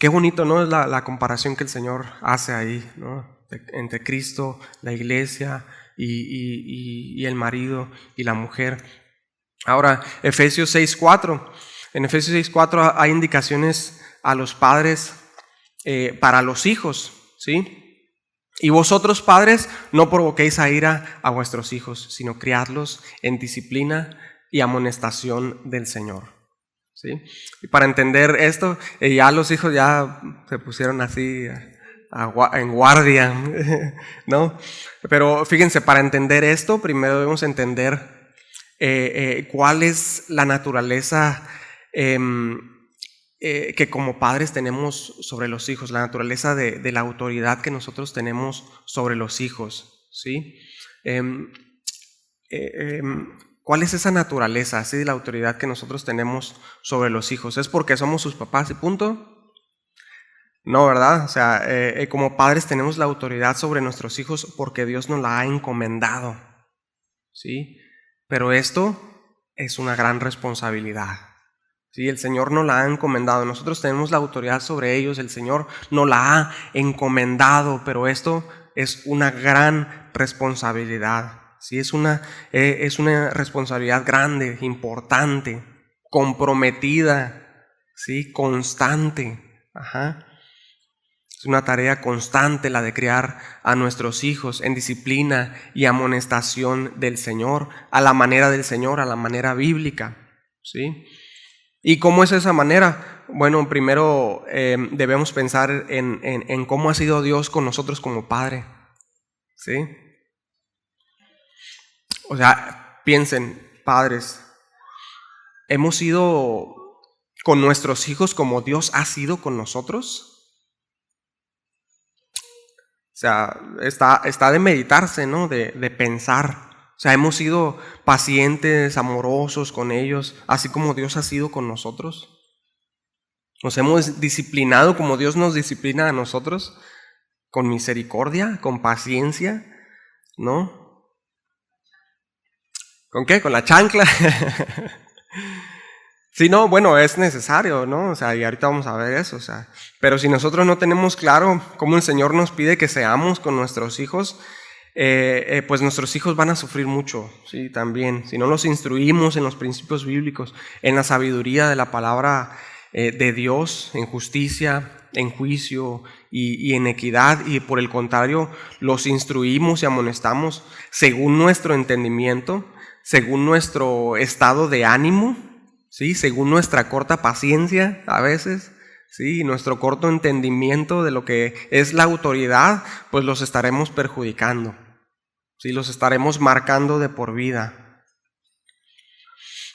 Qué bonito, ¿no? Es la comparación que el Señor hace ahí, ¿no? Entre Cristo, la iglesia y el marido y la mujer. Ahora, Efesios 6:4. En Efesios 6:4 hay indicaciones a los padres para los hijos, ¿sí? Y vosotros, padres, no provoquéis a ira a vuestros hijos, sino criadlos en disciplina y amonestación del Señor, ¿sí? Y para entender esto, ya los hijos ya se pusieron así en guardia, ¿no? Pero fíjense, para entender esto, primero debemos entender cuál es la naturaleza que como padres tenemos sobre los hijos, la naturaleza de la autoridad que nosotros tenemos sobre los hijos, ¿sí? ¿Cuál es esa naturaleza, ¿sí? De la autoridad que nosotros tenemos sobre los hijos? ¿Es porque somos sus papás y punto? No, ¿verdad? O sea, como padres tenemos la autoridad sobre nuestros hijos porque Dios nos la ha encomendado, ¿sí? Pero esto es una gran responsabilidad, ¿sí? El Señor nos la ha encomendado, nosotros tenemos la autoridad sobre ellos, el Señor nos la ha encomendado, pero esto es una gran responsabilidad, ¿sí? Es una responsabilidad grande, importante, comprometida, ¿sí? Constante, Es una tarea constante la de criar a nuestros hijos en disciplina y amonestación del Señor, a la manera del Señor, a la manera bíblica, ¿sí? ¿Y cómo es esa manera? Bueno, primero debemos pensar en cómo ha sido Dios con nosotros como Padre, ¿sí? O sea, piensen, padres, ¿hemos sido con nuestros hijos como Dios ha sido con nosotros? O sea, está de meditarse, ¿no? De pensar. O sea, hemos sido pacientes, amorosos con ellos, así como Dios ha sido con nosotros. Nos hemos disciplinado como Dios nos disciplina a nosotros, con misericordia, con paciencia, ¿no? ¿Con qué? Con la chancla. Sí, no, bueno, es necesario, ¿no? O sea, y ahorita vamos a ver eso, o sea, pero si nosotros no tenemos claro cómo el Señor nos pide que seamos con nuestros hijos, pues nuestros hijos van a sufrir mucho, sí, también. Si no los instruimos en los principios bíblicos, en la sabiduría de la palabra de Dios, en justicia, en juicio y en equidad, y por el contrario, los instruimos y amonestamos según nuestro entendimiento, según nuestro estado de ánimo, ¿sí? Según nuestra corta paciencia a veces, ¿sí? Nuestro corto entendimiento de lo que es la autoridad, pues los estaremos perjudicando, ¿sí? Los estaremos marcando de por vida.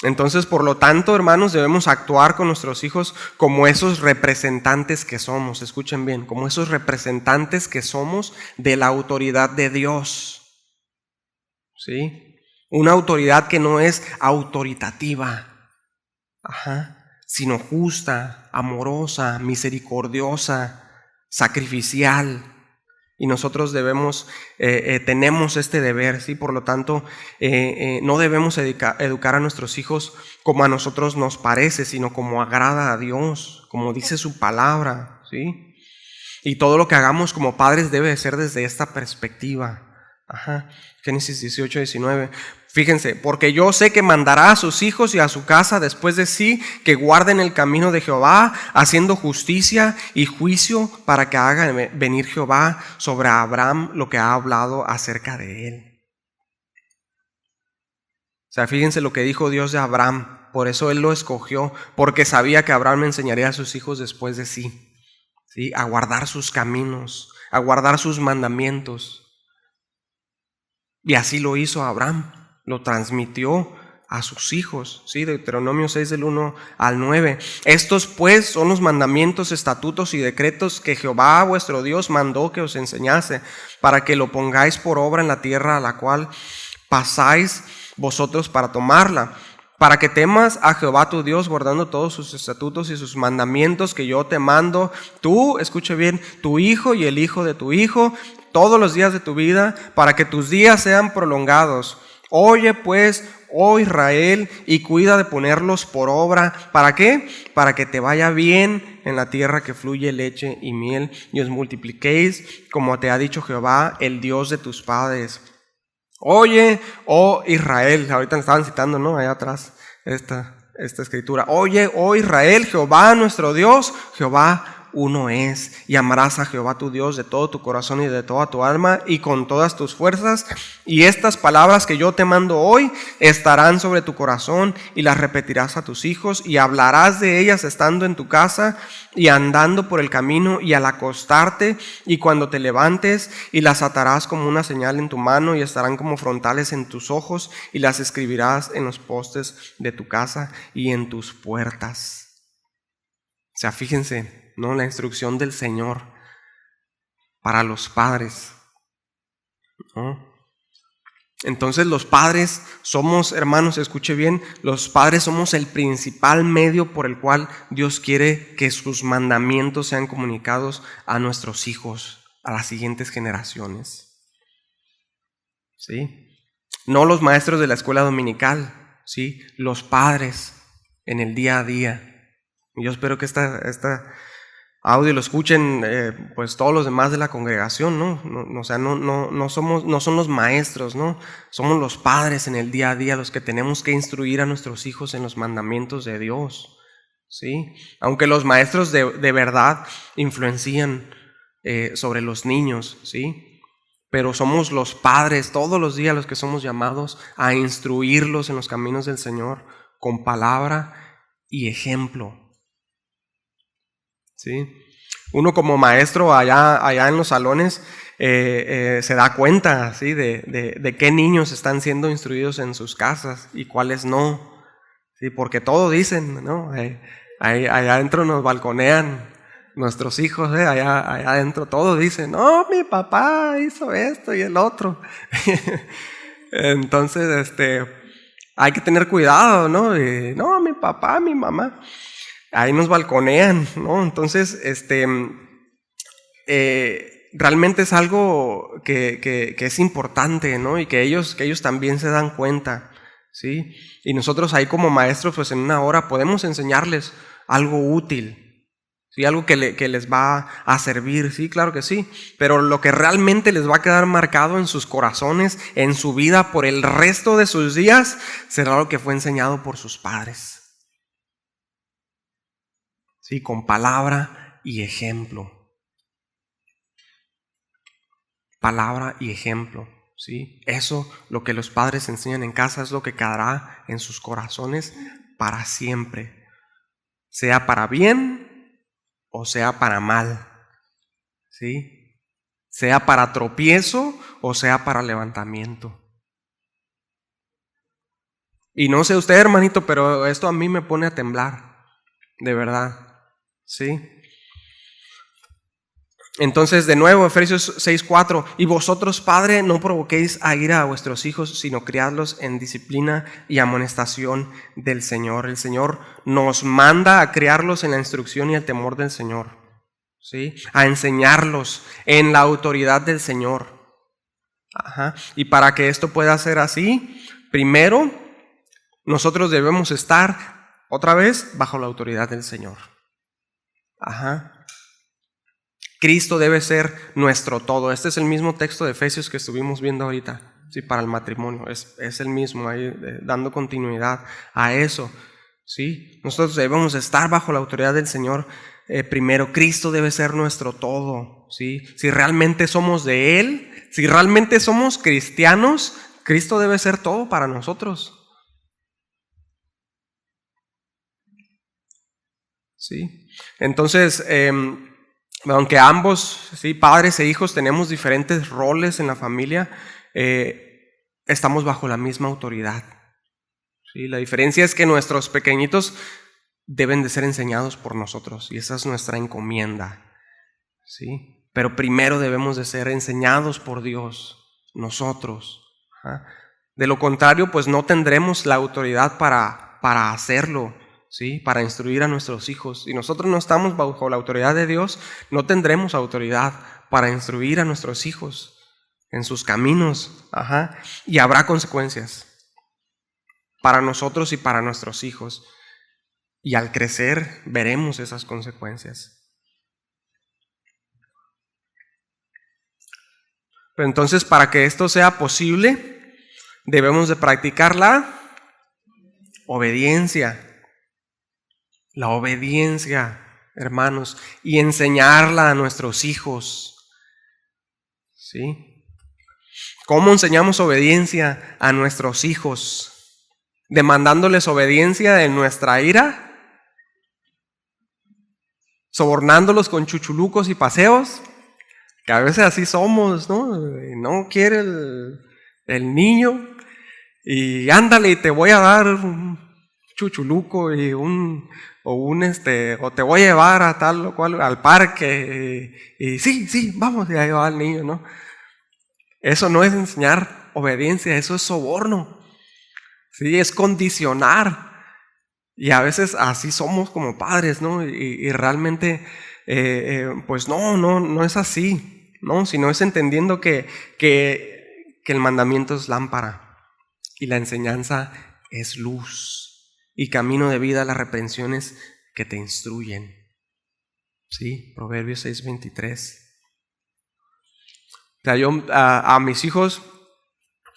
Entonces, por lo tanto, hermanos, debemos actuar con nuestros hijos como esos representantes que somos, escuchen bien, como esos representantes que somos de la autoridad de Dios, ¿sí? Una autoridad que no es autoritativa, sino justa, amorosa, misericordiosa, sacrificial, Y nosotros tenemos este deber, ¿sí? Por lo tanto, no debemos educar a nuestros hijos como a nosotros nos parece, sino como agrada a Dios, como dice su palabra, ¿sí? Y todo lo que hagamos como padres debe de ser desde esta perspectiva. Génesis 18, 19. Fíjense, porque yo sé que mandará a sus hijos y a su casa después de sí que guarden el camino de Jehová, haciendo justicia y juicio, para que haga venir Jehová sobre Abraham lo que ha hablado acerca de él. O sea, fíjense lo que dijo Dios de Abraham. Por eso él lo escogió, porque sabía que Abraham enseñaría a sus hijos después de sí, ¿sí? A guardar sus caminos, a guardar sus mandamientos. Y así lo hizo Abraham, lo transmitió a sus hijos, ¿sí? Deuteronomio 6 del 1 al 9. Estos pues son los mandamientos, estatutos y decretos que Jehová vuestro Dios mandó que os enseñase, para que lo pongáis por obra en la tierra a la cual pasáis vosotros para tomarla, para que temas a Jehová tu Dios, guardando todos sus estatutos y sus mandamientos que yo te mando, tú, escuche bien, tu hijo y el hijo de tu hijo, todos los días de tu vida, para que tus días sean prolongados. Oye pues, oh Israel, y cuida de ponerlos por obra. ¿Para qué? Para que te vaya bien en la tierra que fluye leche y miel, y os multipliquéis, como te ha dicho Jehová, el Dios de tus padres. Oye, oh Israel, ahorita me estaban citando, ¿no? Allá atrás esta escritura. Oye, oh Israel, Jehová nuestro Dios, Jehová uno es, y amarás a Jehová tu Dios de todo tu corazón y de toda tu alma y con todas tus fuerzas. Y estas palabras que yo te mando hoy estarán sobre tu corazón, y las repetirás a tus hijos, y hablarás de ellas estando en tu casa y andando por el camino y al acostarte y cuando te levantes, y las atarás como una señal en tu mano y estarán como frontales en tus ojos, y las escribirás en los postes de tu casa y en tus puertas. O sea, fíjense, ¿no? La instrucción del Señor para los padres, ¿no? Entonces los padres somos, hermanos, escuche bien, los padres somos el principal medio por el cual Dios quiere que sus mandamientos sean comunicados a nuestros hijos, a las siguientes generaciones, ¿sí? No los maestros de la escuela dominical, ¿sí? Los padres en el día a día. Y yo espero que esta audio lo escuchen pues todos los demás de la congregación, ¿no? O sea, no son los maestros, ¿no? Somos los padres en el día a día los que tenemos que instruir a nuestros hijos en los mandamientos de Dios, ¿sí? Aunque los maestros de verdad influencian sobre los niños, ¿sí? Pero somos los padres todos los días los que somos llamados a instruirlos en los caminos del Señor con palabra y ejemplo, ¿sí? Uno como maestro allá en los salones se da cuenta, ¿sí? de qué niños están siendo instruidos en sus casas y cuáles no, ¿sí? Porque todo dicen, ¿no? Allá adentro nos balconean nuestros hijos, allá adentro todo dicen, no, mi papá hizo esto y el otro. Entonces, hay que tener cuidado, ¿no? No, mi papá, mi mamá. Ahí nos balconean, ¿no? Entonces, realmente es algo que es importante, ¿no? Y que ellos también se dan cuenta, ¿sí? Y nosotros ahí como maestros, pues en una hora podemos enseñarles algo útil, ¿sí? Algo que les va a servir, sí, claro que sí. Pero lo que realmente les va a quedar marcado en sus corazones, en su vida, por el resto de sus días, será lo que fue enseñado por sus padres. Sí, con palabra y ejemplo. Palabra y ejemplo, ¿sí? Eso, lo que los padres enseñan en casa, es lo que quedará en sus corazones para siempre. Sea para bien o sea para mal, ¿sí? Sea para tropiezo o sea para levantamiento. Y no sé usted, hermanito, pero esto a mí me pone a temblar, de verdad. ¿Sí? Entonces, de nuevo, Efesios 6:4, y vosotros, padre, no provoquéis a ira a vuestros hijos, sino criadlos en disciplina y amonestación del Señor. El Señor nos manda a criarlos en la instrucción y el temor del Señor, ¿sí? A enseñarlos en la autoridad del Señor. Ajá. Y para que esto pueda ser así, primero, nosotros debemos estar otra vez bajo la autoridad del Señor. Ajá. Cristo debe ser nuestro todo. Este es el mismo texto de Efesios que estuvimos viendo ahorita, sí, para el matrimonio. Es el mismo, ahí dando continuidad a eso. ¿Sí? Nosotros debemos estar bajo la autoridad del Señor. Primero, Cristo debe ser nuestro todo. ¿Sí? Si realmente somos de Él, si realmente somos cristianos, Cristo debe ser todo para nosotros. ¿Sí? Entonces, aunque ambos, ¿sí?, padres e hijos, tenemos diferentes roles en la familia, estamos bajo la misma autoridad. ¿Sí? La diferencia es que nuestros pequeñitos deben de ser enseñados por nosotros, y esa es nuestra encomienda. ¿Sí? Pero primero debemos de ser enseñados por Dios, nosotros. ¿Ah? De lo contrario, pues no tendremos la autoridad para hacerlo, ¿sí? Para instruir a nuestros hijos. Si nosotros no estamos bajo la autoridad de Dios, no tendremos autoridad para instruir a nuestros hijos en sus caminos. Ajá. Y habrá consecuencias para nosotros y para nuestros hijos. Y al crecer veremos esas consecuencias. Pero entonces, para que esto sea posible, debemos de practicar la obediencia. La obediencia, hermanos, y enseñarla a nuestros hijos. ¿Sí? ¿Cómo enseñamos obediencia a nuestros hijos? ¿Demandándoles obediencia en nuestra ira? ¿Sobornándolos con chuchulucos y paseos? Que a veces así somos, ¿no? No quiere el niño y ándale, y te voy a dar un chuchuluco y o te voy a llevar a tal o cual al parque y sí, vamos, y ahí va el niño, ¿no? Eso no es enseñar obediencia, eso es soborno. Sí, es condicionar. Y a veces así somos como padres, ¿no? Y realmente, pues no es así, ¿no? Sino es entendiendo que el mandamiento es lámpara y la enseñanza es luz y camino de vida a las reprensiones que te instruyen. Sí, Proverbios 6:23. O sea, yo a mis hijos,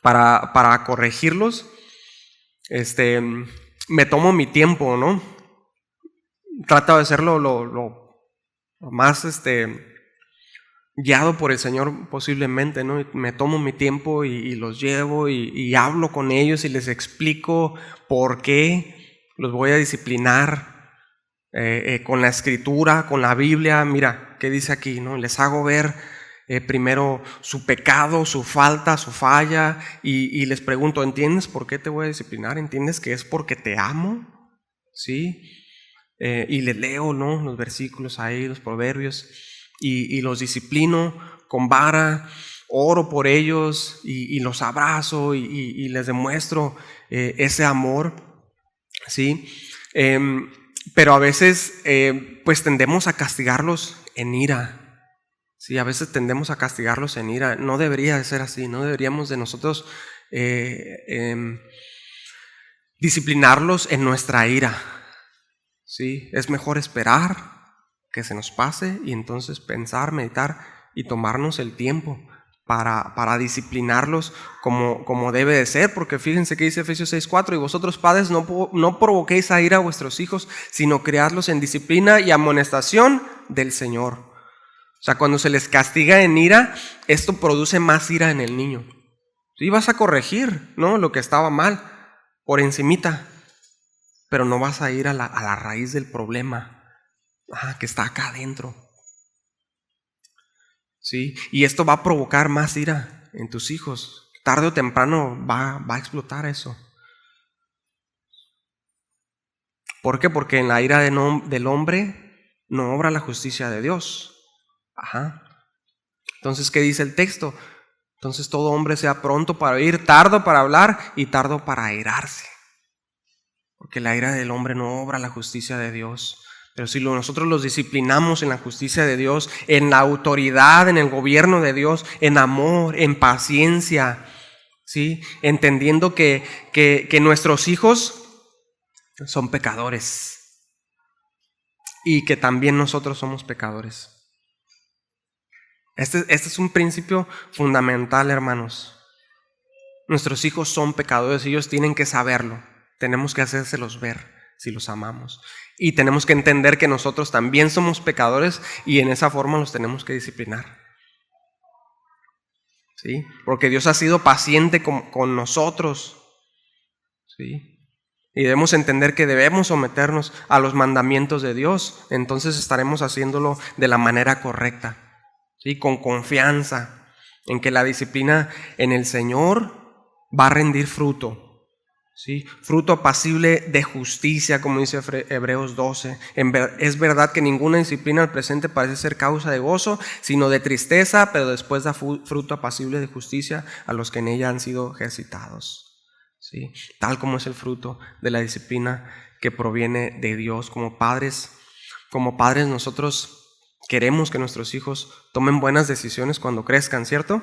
para corregirlos, me tomo mi tiempo, ¿no? Trato de hacerlo lo más guiado por el Señor posiblemente, ¿no? Me tomo mi tiempo y los llevo y hablo con ellos y les explico por qué los voy a disciplinar con la Escritura, con la Biblia. Mira, ¿qué dice aquí, no? Les hago ver primero su pecado, su falta, su falla, y les pregunto, ¿entiendes por qué te voy a disciplinar? ¿Entiendes que es porque te amo? ¿Sí? Y les leo, ¿no?, los versículos ahí, los proverbios, y los disciplino con vara, oro por ellos y los abrazo y les demuestro ese amor, ¿sí? Pero a veces pues tendemos a castigarlos en ira. Sí, a veces tendemos a castigarlos en ira. No debería de ser así, no deberíamos de nosotros disciplinarlos en nuestra ira. Sí, es mejor esperar que se nos pase y entonces pensar, meditar y tomarnos el tiempo para disciplinarlos como debe de ser, porque fíjense que dice Efesios 6:4, y vosotros padres no provoquéis a ira a vuestros hijos, sino criadlos en disciplina y amonestación del Señor. O sea, cuando se les castiga en ira, esto produce más ira en el niño. Sí, vas a corregir, ¿no?, lo que estaba mal por encimita, pero no vas a ir a la raíz del problema que está acá adentro. ¿Sí? Y esto va a provocar más ira en tus hijos. Tarde o temprano va a explotar eso. ¿Por qué? Porque en la ira del hombre no obra la justicia de Dios. Ajá. Entonces, ¿qué dice el texto? Entonces todo hombre sea pronto para oír, tardo para hablar y tardo para airarse. Porque la ira del hombre no obra la justicia de Dios. Pero si nosotros los disciplinamos en la justicia de Dios, en la autoridad, en el gobierno de Dios, en amor, en paciencia, ¿sí? Entendiendo que nuestros hijos son pecadores y que también nosotros somos pecadores. Este es un principio fundamental, hermanos. Nuestros hijos son pecadores y ellos tienen que saberlo. Tenemos que hacérselos ver si los amamos. Y tenemos que entender que nosotros también somos pecadores y en esa forma los tenemos que disciplinar. ¿Sí? Porque Dios ha sido paciente con nosotros. ¿Sí? Y debemos entender que debemos someternos a los mandamientos de Dios. Entonces estaremos haciéndolo de la manera correcta. ¿Sí? Con confianza en que la disciplina en el Señor va a rendir fruto. ¿Sí? Fruto apacible de justicia, como dice Hebreos 12. Es verdad que ninguna disciplina al presente parece ser causa de gozo, sino de tristeza, pero después da fruto apacible de justicia a los que en ella han sido ejercitados. ¿Sí? Tal como es el fruto de la disciplina que proviene de Dios. Como padres nosotros queremos que nuestros hijos tomen buenas decisiones cuando crezcan, ¿cierto?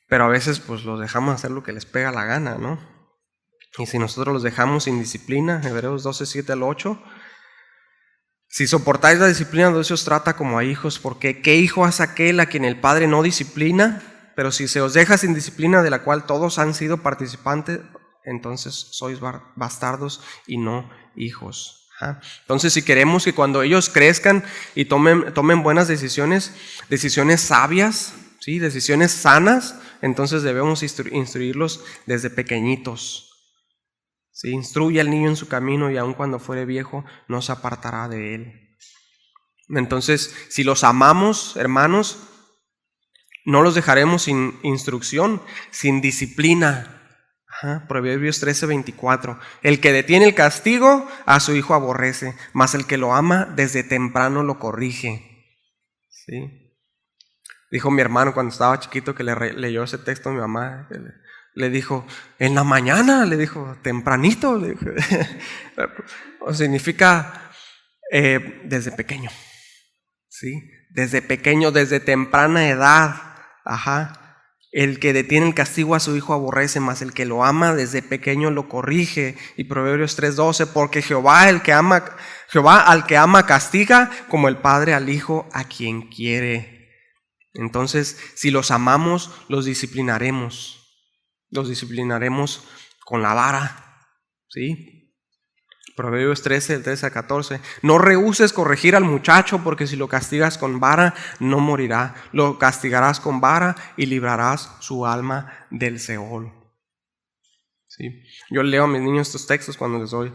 Pero a veces pues los dejamos hacer lo que les pega la gana, ¿no? Y si nosotros los dejamos sin disciplina, Hebreos 12, 7 al 8, si soportáis la disciplina, Dios os trata como a hijos, porque ¿qué hijo es aquel a quien el Padre no disciplina? Pero si se os deja sin disciplina, de la cual todos han sido participantes, entonces sois bastardos y no hijos. Entonces, si queremos que cuando ellos crezcan y tomen buenas decisiones sabias, ¿sí? Decisiones sanas, entonces debemos instruirlos desde pequeñitos. ¿Sí? Instruye al niño en su camino y aun cuando fuere viejo no se apartará de él. Entonces, si los amamos, hermanos, no los dejaremos sin instrucción, sin disciplina. Proverbios 13:24. El que detiene el castigo a su hijo aborrece, mas el que lo ama desde temprano lo corrige. ¿Sí? Dijo mi hermano cuando estaba chiquito que le leyó ese texto a mi mamá. Le dijo, en la mañana, le dijo, tempranito. Le dijo. O significa desde pequeño. ¿Sí? Desde pequeño, desde temprana edad. El que detiene el castigo a su hijo aborrece, mas el que lo ama desde pequeño lo corrige. Y Proverbios 3:12, porque Jehová al que ama castiga, como el padre al hijo a quien quiere. Entonces, si los amamos, los disciplinaremos. Los disciplinaremos con la vara. ¿Sí? Proverbios 13, del 13 al 14. No rehuses corregir al muchacho, porque si lo castigas con vara, no morirá. Lo castigarás con vara y librarás su alma del Seol. ¿Sí? Yo leo a mis niños estos textos cuando les doy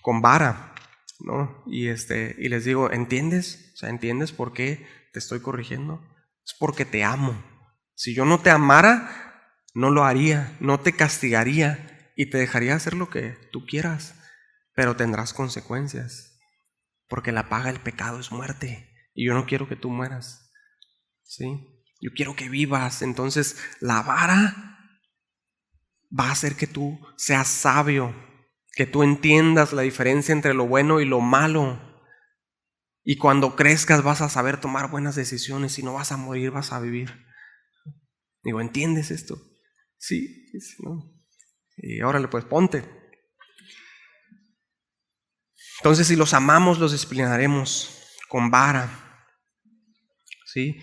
con vara, ¿no? Y les digo, ¿entiendes? O sea, ¿entiendes por qué te estoy corrigiendo? Es porque te amo. Si yo no te amara, no lo haría, no te castigaría y te dejaría hacer lo que tú quieras, pero tendrás consecuencias, porque la paga del pecado es muerte y yo no quiero que tú mueras. ¿Sí? Yo quiero que vivas. Entonces la vara va a hacer que tú seas sabio, que tú entiendas la diferencia entre lo bueno y lo malo. Y cuando crezcas vas a saber tomar buenas decisiones y no vas a morir, vas a vivir. Digo, ¿entiendes esto? Sí, ¿no? Y órale, pues ponte. Entonces, si los amamos, los disciplinaremos con vara. ¿Sí?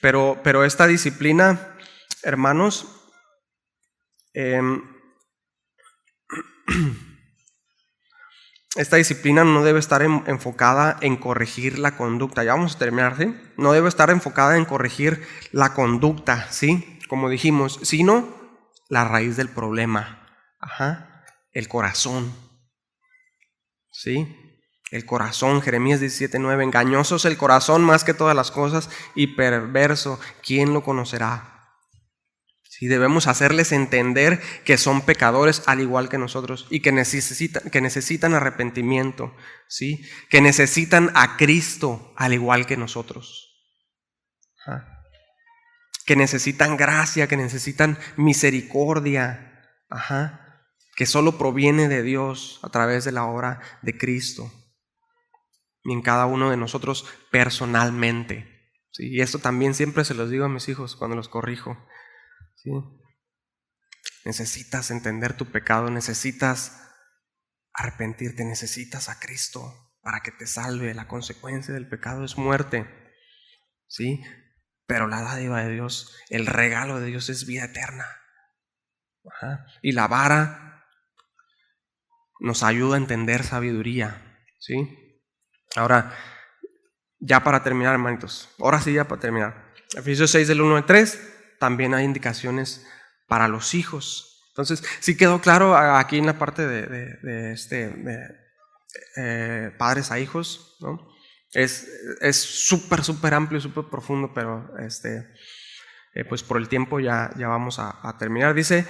Pero esta disciplina, hermanos, esta disciplina no debe estar enfocada en corregir la conducta. Ya vamos a terminar, ¿sí? No debe estar enfocada en corregir la conducta, ¿sí? Como dijimos, sino la raíz del problema. El corazón. ¿Sí? El corazón, Jeremías 17:9. Engañoso es el corazón más que todas las cosas y perverso, ¿quién lo conocerá? Sí, debemos hacerles entender que son pecadores al igual que nosotros y que necesitan arrepentimiento, ¿sí? Que necesitan a Cristo al igual que nosotros. Que necesitan gracia, que necesitan misericordia. que solo proviene de Dios a través de la obra de Cristo y en cada uno de nosotros personalmente. ¿Sí? Y esto también siempre se los digo a mis hijos cuando los corrijo. ¿Sí? Necesitas entender tu pecado, necesitas arrepentirte, necesitas a Cristo para que te salve. La consecuencia del pecado es muerte, ¿sí? Pero la dádiva de Dios, el regalo de Dios es vida eterna. Ajá. Y la vara nos ayuda a entender sabiduría, ¿sí? Ahora, ya para terminar, hermanitos, ahora sí ya para terminar. Efesios 6 del 1 al 3, también hay indicaciones para los hijos. Entonces, sí quedó claro aquí en la parte de padres a hijos, ¿no? Es súper amplio, súper profundo, pero pues por el tiempo ya vamos a terminar. Dice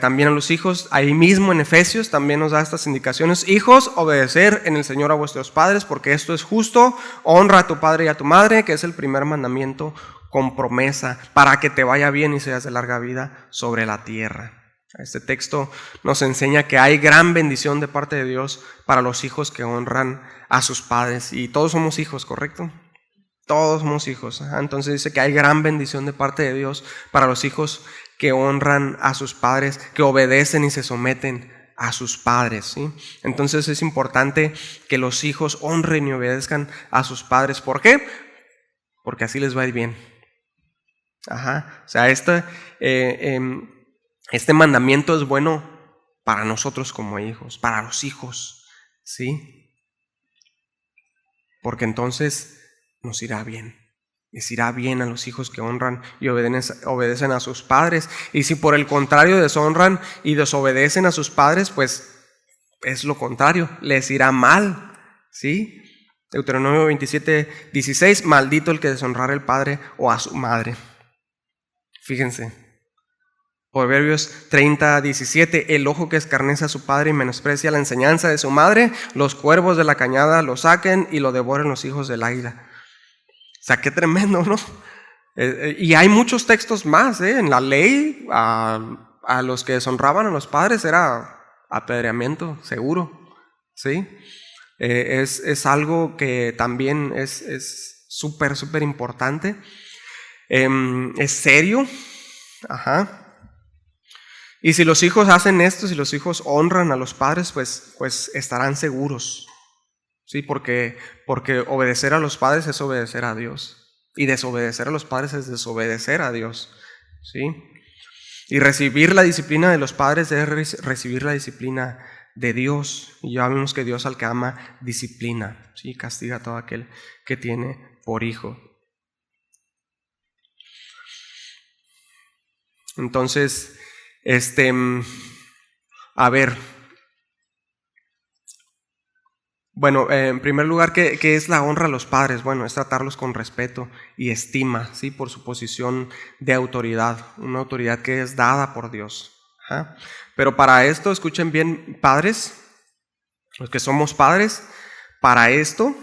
también a los hijos, ahí mismo en Efesios también nos da estas indicaciones. Hijos, obedecer en el Señor a vuestros padres, porque esto es justo. Honra a tu padre y a tu madre, que es el primer mandamiento con promesa, para que te vaya bien y seas de larga vida sobre la tierra. Este texto nos enseña que hay gran bendición de parte de Dios para los hijos que honran a sus padres. Y todos somos hijos, ¿correcto? Todos somos hijos. Entonces dice que hay gran bendición de parte de Dios para los hijos que honran a sus padres, que obedecen y se someten a sus padres, ¿sí? Entonces es importante que los hijos honren y obedezcan a sus padres. ¿Por qué? Porque así les va a ir bien. Ajá. O sea, este mandamiento es bueno para nosotros como hijos, para los hijos, ¿sí? Porque entonces nos irá bien. Les irá bien a los hijos que honran y obedecen a sus padres. Y si por el contrario deshonran y desobedecen a sus padres, pues es lo contrario, les irá mal, ¿sí? Deuteronomio 27:16, maldito el que deshonrara al padre o a su madre. Fíjense. Proverbios 30:17, el ojo que escarnece a su padre y menosprecia la enseñanza de su madre, los cuervos de la cañada lo saquen y lo devoren los hijos del águila. O sea, qué tremendo, ¿no? Y hay muchos textos más, en la ley, a los que deshonraban a los padres era apedreamiento, seguro, ¿sí? Es algo que también es súper importante. Es serio, ajá. Y si los hijos hacen esto, si los hijos honran a los padres, pues estarán seguros, ¿sí? Porque obedecer a los padres es obedecer a Dios. Y desobedecer a los padres es desobedecer a Dios, ¿sí? Y recibir la disciplina de los padres es recibir la disciplina de Dios. Y ya vimos que Dios al que ama disciplina, ¿sí? Castiga a todo aquel que tiene por hijo. Entonces, a ver, bueno, en primer lugar, ¿qué es la honra a los padres? Bueno, es tratarlos con respeto y estima, ¿sí? Por su posición de autoridad, una autoridad que es dada por Dios. ¿Ah? Pero para esto, escuchen bien, padres, los que somos padres, para esto,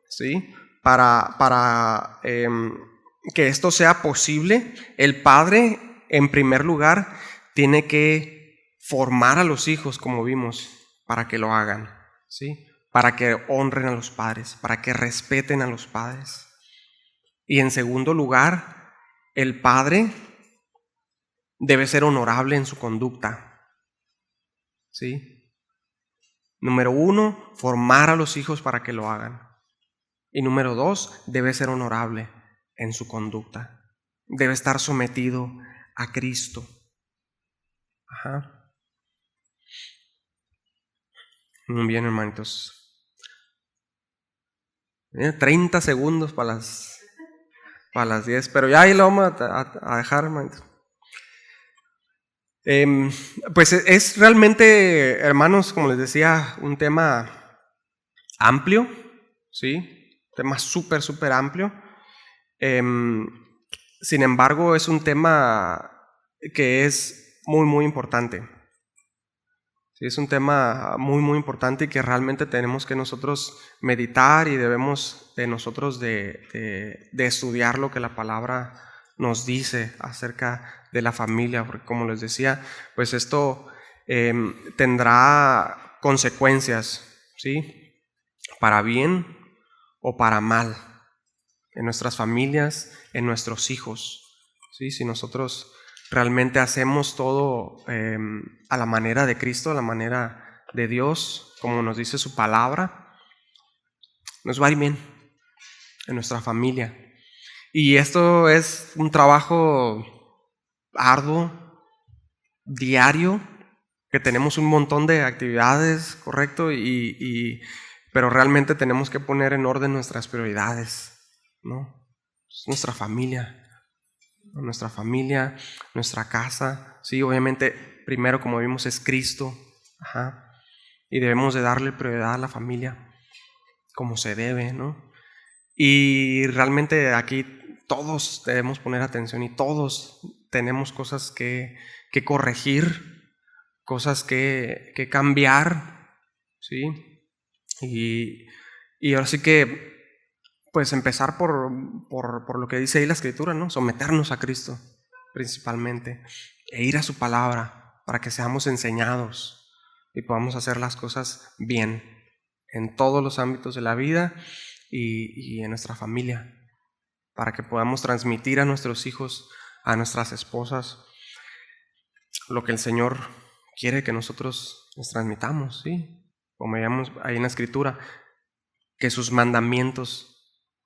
¿sí? Para que esto sea posible, el padre, en primer lugar, tiene que formar a los hijos, como vimos, para que lo hagan, ¿sí? Para que honren a los padres, para que respeten a los padres. Y en segundo lugar, el padre debe ser honorable en su conducta, ¿sí? Número 1, formar a los hijos para que lo hagan. Y número 2, debe ser honorable en su conducta. Debe estar sometido a Cristo. Ajá. Muy bien, hermanitos. 30 segundos para las 10, pero ya ahí lo vamos a dejar, hermanitos. Pues es realmente, hermanos, como les decía, un tema amplio, ¿sí? Tema súper amplio. Sin embargo, es un tema que es muy importante. Sí, es un tema muy importante y que realmente tenemos que nosotros meditar y debemos de nosotros de estudiar lo que la palabra nos dice acerca de la familia, porque como les decía, pues esto tendrá consecuencias, ¿sí? Para bien o para mal, en nuestras familias, en nuestros hijos, ¿sí? Si nosotros realmente hacemos todo a la manera de Cristo, a la manera de Dios, como nos dice su palabra, nos va a ir bien en nuestra familia. Y esto es un trabajo arduo, diario, que tenemos un montón de actividades, ¿correcto? Pero realmente tenemos que poner en orden nuestras prioridades, ¿no? Nuestra familia, ¿no? Nuestra casa, sí, obviamente, primero, como vimos, es Cristo, ajá, y debemos de darle prioridad a la familia, como se debe, ¿no? Y realmente aquí todos debemos poner atención y todos tenemos cosas que corregir, cosas que cambiar, ¿sí? Y ahora sí que, pues empezar por lo que dice ahí la Escritura, ¿no? Someternos a Cristo principalmente e ir a su palabra para que seamos enseñados y podamos hacer las cosas bien en todos los ámbitos de la vida y en nuestra familia, para que podamos transmitir a nuestros hijos, a nuestras esposas, lo que el Señor quiere que nosotros les transmitamos, ¿sí? Como veíamos ahí en la Escritura, que sus mandamientos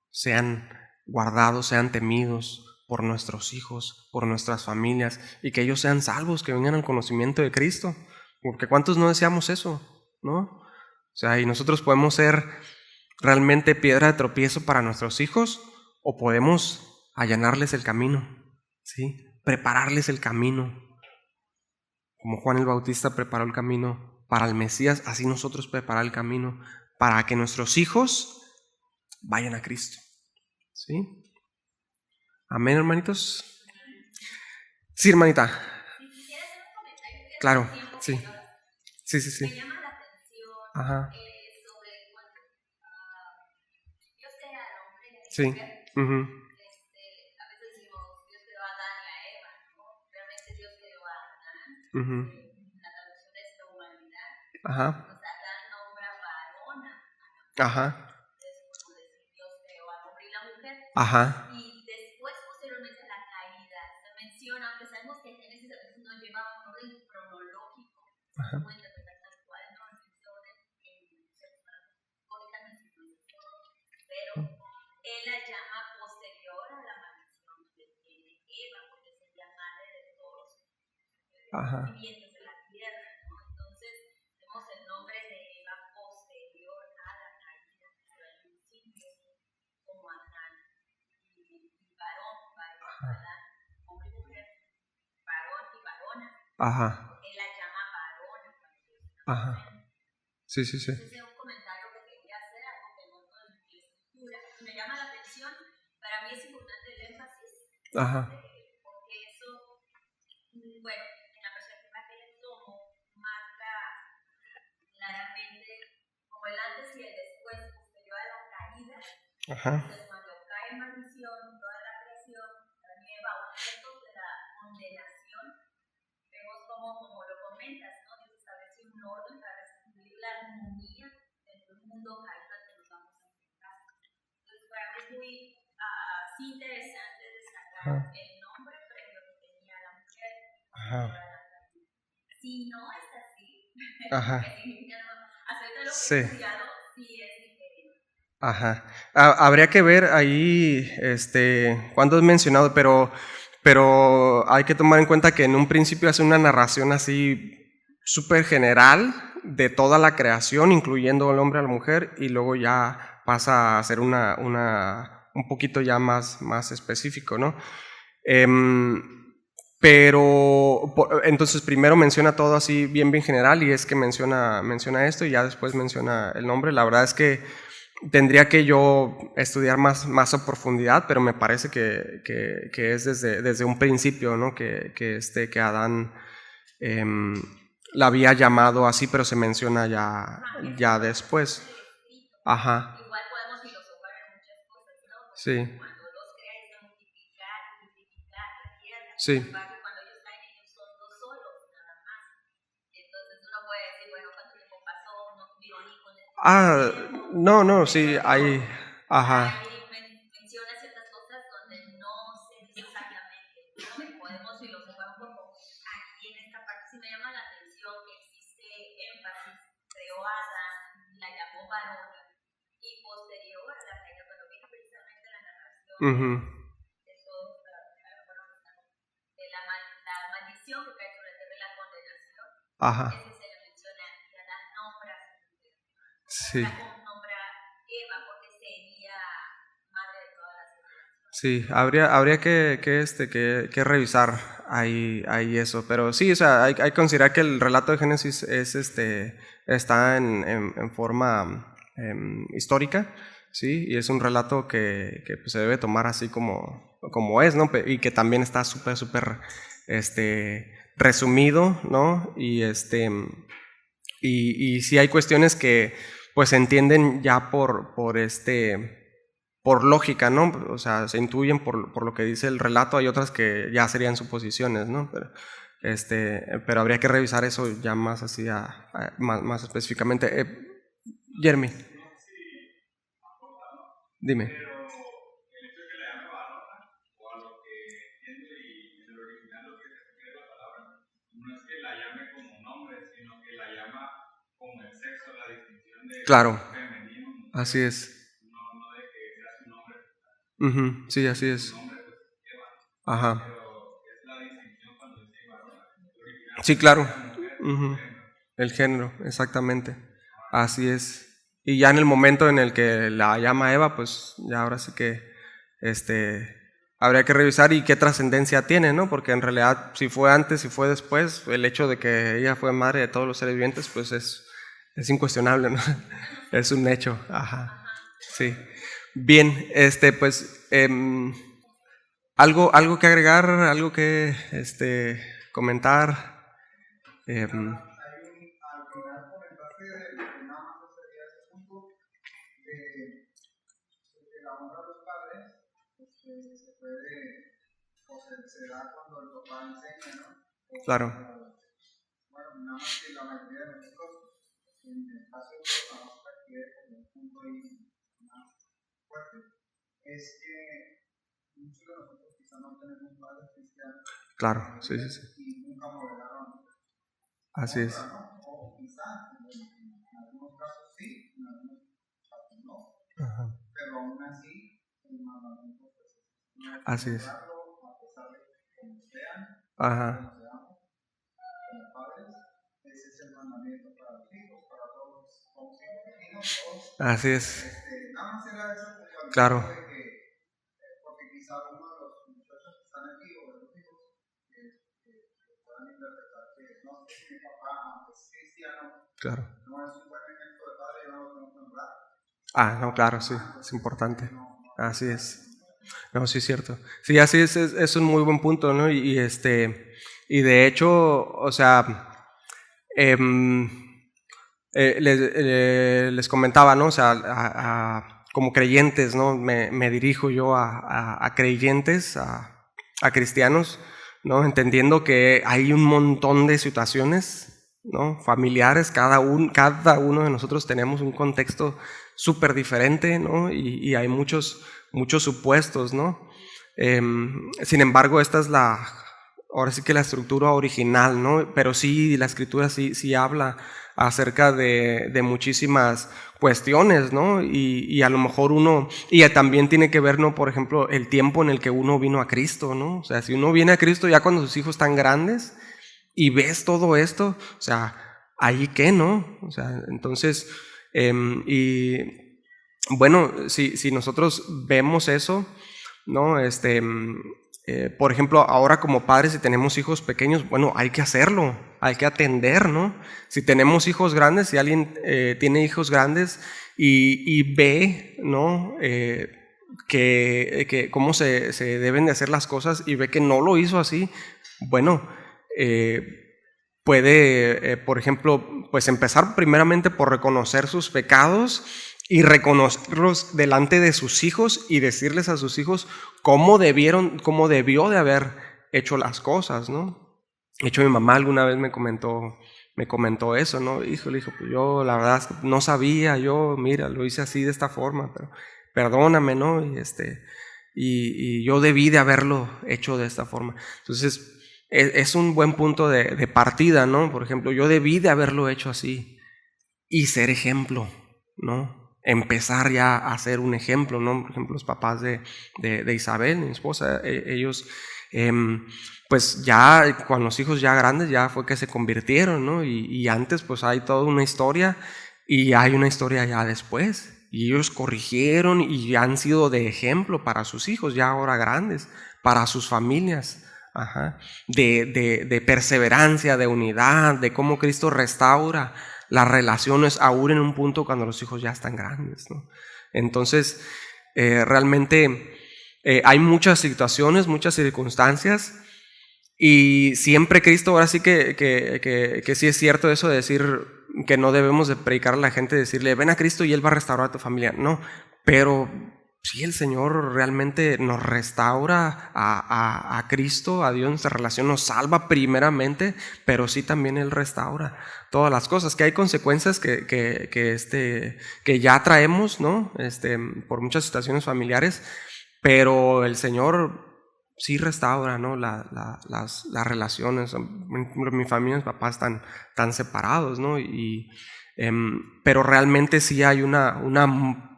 sean guardados, sean temidos por nuestros hijos, por nuestras familias, y que ellos sean salvos, que vengan al conocimiento de Cristo, porque ¿cuántos no deseamos eso, no? O sea, y nosotros podemos ser realmente piedra de tropiezo para nuestros hijos, o podemos allanarles el camino, ¿sí? Prepararles el camino. Como Juan el Bautista preparó el camino para el Mesías, así nosotros preparar el camino para que nuestros hijos vayan a Cristo. ¿Sí? Amén, hermanitos. Sí, hermanita. Claro, sí. Sí, sí, sí. Me llama la atención Ajá. sobre cuando Dios crea al hombre y a la Sí. mujer. Uh-huh. A veces decimos Dios creó a Adán y a Eva, ¿no? Realmente Dios creó a Adán. Uh-huh. La traducción es la humanidad. Ajá. Pues Adán nombra varón a la mujer. Ajá. Entonces, como decir, Dios creó al hombre y la mujer. Ajá. Y después, posteriormente, la caída se menciona, aunque sabemos que Génesis a veces no lleva un orden cronológico. Ajá. Puede interpretar tal cual, ¿no? En ese orden, pero él la llama posterior a la maldición de Eva, porque sería madre de todos los vivientes de la tierra, ¿no? Entonces, vemos el nombre de Eva posterior a la caída, pero al principio, como Adán y varón, Adán, hombre y mujer, varón y varona. Ajá. Él la llama varona. Ajá. Sí, sí, sí. Ese es un comentario que quería hacer, algo que noto en la escritura. Me llama la atención, para mí es importante el énfasis. Ajá. Porque eso, bueno, en la perspectiva que le tomo, marca claramente como el antes y el después posterior a la caída. Ajá. Entonces, cuando cae en maldición, toda la creación lleva objetos de la condenación. Vemos como lo comentas, ¿no? Dios establece un orden para restituir la armonía dentro de un mundo caído al que nos vamos a enfrentar. Entonces, para mí es muy sí interesante destacar el nombre previo que tenía la mujer. Si no es así, que significa acerca de lo que he estudiado, sí es diferente. Ajá. Habría que ver ahí, cuándo es mencionado, pero hay que tomar en cuenta que en un principio hace una narración así súper general de toda la creación, incluyendo al hombre y a la mujer, y luego ya pasa a ser un poquito ya más específico, ¿no? Pero entonces primero menciona todo así bien general, y es que menciona esto y ya después menciona el nombre. La verdad es que tendría que yo estudiar más a profundidad, pero me parece que es desde un principio, ¿no? Que Adán la había llamado así, pero se menciona ya después. Ajá. Igual podemos filosofar en muchas cosas, ¿no? Sí. Cuando Dios crea es de multiplicar la tierra. Sí. Sin embargo, cuando ellos caen, ellos son dos solos, nada más. Entonces, Ah, no, sí, hay, ajá, Menciona ciertas cosas donde no se dice exactamente, ¿no? Y podemos filosofar un poco. Aquí en esta parte sí me llama la atención que existe énfasis, creó a Adán, la llamó varón, y posterior a la caída, cuando viene precisamente la narración ujú, de todo, de la maldición que cae sobre la tierra y la condenación, ajá, ese se le menciona y Adán nombra sí. nombra Eva porque sería madre de todas las generaciones. Sí, habría que revisar ahí eso, pero sí, o sea, hay que considerar que el relato de Génesis está en forma histórica, sí, y es un relato que pues, se debe tomar así como es, ¿no? Y que también está súper resumido, ¿no? Y sí hay cuestiones que pues se entienden ya por lógica, ¿no? O sea, se intuyen por lo que dice el relato, hay otras que ya serían suposiciones, ¿no? Pero habría que revisar eso ya más así, más específicamente. Jeremy, dime. Claro, así es. Ujú, sí, así es. Ajá. Sí, claro. Ujú. El género, exactamente. Así es. Y ya en el momento en el que la llama Eva, pues ya ahora sí que este habría que revisar y qué trascendencia tiene, ¿no? Porque en realidad si fue antes, si fue después, el hecho de que ella fue madre de todos los seres vivientes, pues es incuestionable, ¿no? Es un hecho. Ajá. Sí. Bien, pues algo que agregar, algo que comentar. Em, claro, claro, sí, sí, sí. Así es. Ajá. Así es. Ajá. Así es. Claro. Claro. Ah, no, claro, sí, es importante. Así es. No, sí es cierto. Sí, así es un muy buen punto, ¿no? Y de hecho, o sea, em, les comentaba, ¿no? O sea, como creyentes, ¿no? Me dirijo yo a creyentes, a cristianos, ¿no? Entendiendo que hay un montón de situaciones, ¿no? Familiares, cada uno de nosotros tenemos un contexto súper diferente, ¿no? Y hay muchos supuestos, ¿no? Sin embargo, esta es ahora sí que la estructura original, ¿no? Pero sí, la escritura sí habla acerca de muchísimas cuestiones, ¿no? Y a lo mejor y también tiene que ver, ¿no? Por ejemplo, el tiempo en el que uno vino a Cristo, ¿no? O sea, si uno viene a Cristo ya cuando sus hijos están grandes y ves todo esto, o sea, ¿ahí qué, no? O sea, entonces, y bueno, si nosotros vemos eso, ¿no? Por ejemplo, ahora como padres, si tenemos hijos pequeños, bueno, hay que hacerlo, hay que atender, ¿no? Si tenemos hijos grandes, si alguien tiene hijos grandes y ve, ¿no? Que cómo se deben de hacer las cosas y ve que no lo hizo así, bueno, puede, por ejemplo, pues empezar primeramente por reconocer sus pecados y reconocerlos delante de sus hijos y decirles a sus hijos cómo debió de haber hecho las cosas, ¿no? De hecho, mi mamá alguna vez me comentó me comentó eso, ¿no? Híjole, dijo, pues yo la verdad es que no sabía, yo, mira, lo hice así de esta forma, pero perdóname, ¿no? Y yo debí de haberlo hecho de esta forma. Entonces, es un buen punto de partida, ¿no? Por ejemplo, yo debí de haberlo hecho así y ser ejemplo, ¿no? Empezar ya a ser un ejemplo, ¿no? Por ejemplo, los papás de Isabel, mi esposa, ellos, pues ya con los hijos ya grandes, ya fue que se convirtieron, ¿no? Y antes, pues hay toda una historia y hay una historia ya después. Y ellos corrigieron y han sido de ejemplo para sus hijos, ya ahora grandes, para sus familias. Ajá. De perseverancia, de unidad, de cómo Cristo restaura las relaciones aún en un punto cuando los hijos ya están grandes, ¿no? Entonces, realmente hay muchas situaciones, muchas circunstancias, y siempre Cristo, ahora sí que sí es cierto eso de decir que no debemos de predicar a la gente, decirle ven a Cristo y Él va a restaurar a tu familia. No, pero sí, el Señor realmente nos restaura a Cristo, a Dios, nuestra relación nos salva primeramente, pero sí también Él restaura todas las cosas, que hay consecuencias que ya traemos, ¿no? Por muchas situaciones familiares, pero el Señor sí restaura, ¿no? Las relaciones. Mi familia y mis papás están separados, ¿no? Pero realmente sí hay una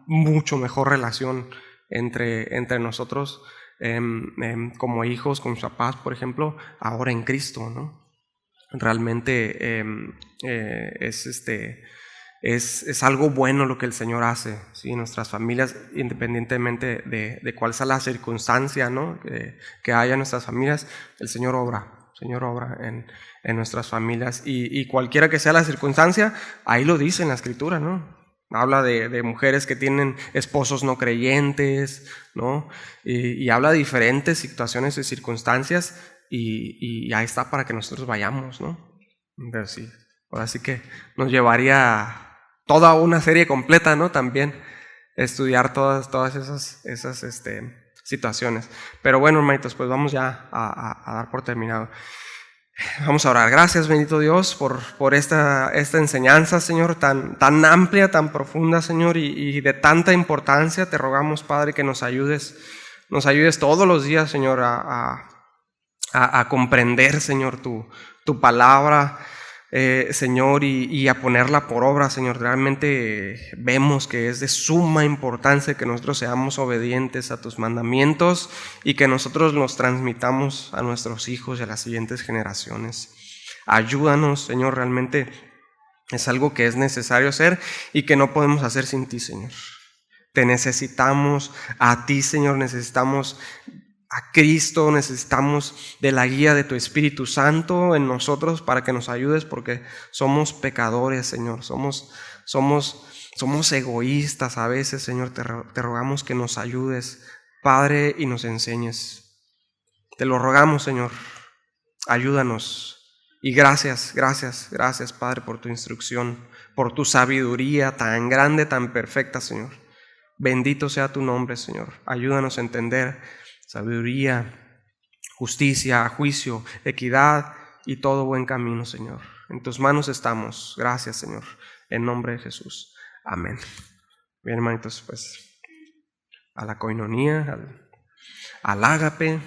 mucho mejor relación entre nosotros como hijos, con mis papás, por ejemplo, ahora en Cristo, ¿no? Realmente es algo bueno lo que el Señor hace, ¿sí? Nuestras familias, independientemente de cuál sea la circunstancia, ¿no? que haya en nuestras familias, el Señor obra en nuestras familias, y cualquiera que sea la circunstancia, ahí lo dice en la Escritura, ¿no? Habla de mujeres que tienen esposos no creyentes, ¿no? Y habla de diferentes situaciones y circunstancias, y ahí está para que nosotros vayamos, ¿no? Pero sí, ahora sí que nos llevaría toda una serie completa, ¿no? También estudiar todas esas situaciones. Pero bueno, hermanitos, pues vamos ya a dar por terminado. Vamos a orar. Gracias, bendito Dios, por esta enseñanza, Señor, tan amplia, tan profunda, Señor, y de tanta importancia. Te rogamos, Padre, que nos ayudes todos los días, Señor, a comprender, Señor, tu palabra, Señor, y a ponerla por obra, Señor. Realmente vemos que es de suma importancia que nosotros seamos obedientes a tus mandamientos y que nosotros los transmitamos a nuestros hijos y a las siguientes generaciones. Ayúdanos, Señor, realmente es algo que es necesario hacer y que no podemos hacer sin ti, Señor. Te necesitamos a ti, Señor, necesitamos a Cristo, necesitamos de la guía de tu Espíritu Santo en nosotros para que nos ayudes, porque somos pecadores, Señor, somos egoístas a veces, Señor. Te rogamos que nos ayudes, Padre, y nos enseñes. Te lo rogamos, Señor, ayúdanos. Y gracias, Padre, por tu instrucción, por tu sabiduría tan grande, tan perfecta, Señor. Bendito sea tu nombre, Señor. Ayúdanos a entender sabiduría, justicia, juicio, equidad y todo buen camino, Señor. En tus manos estamos. Gracias, Señor. En nombre de Jesús. Amén. Bien, hermanitos, pues a la coinonía, al ágape.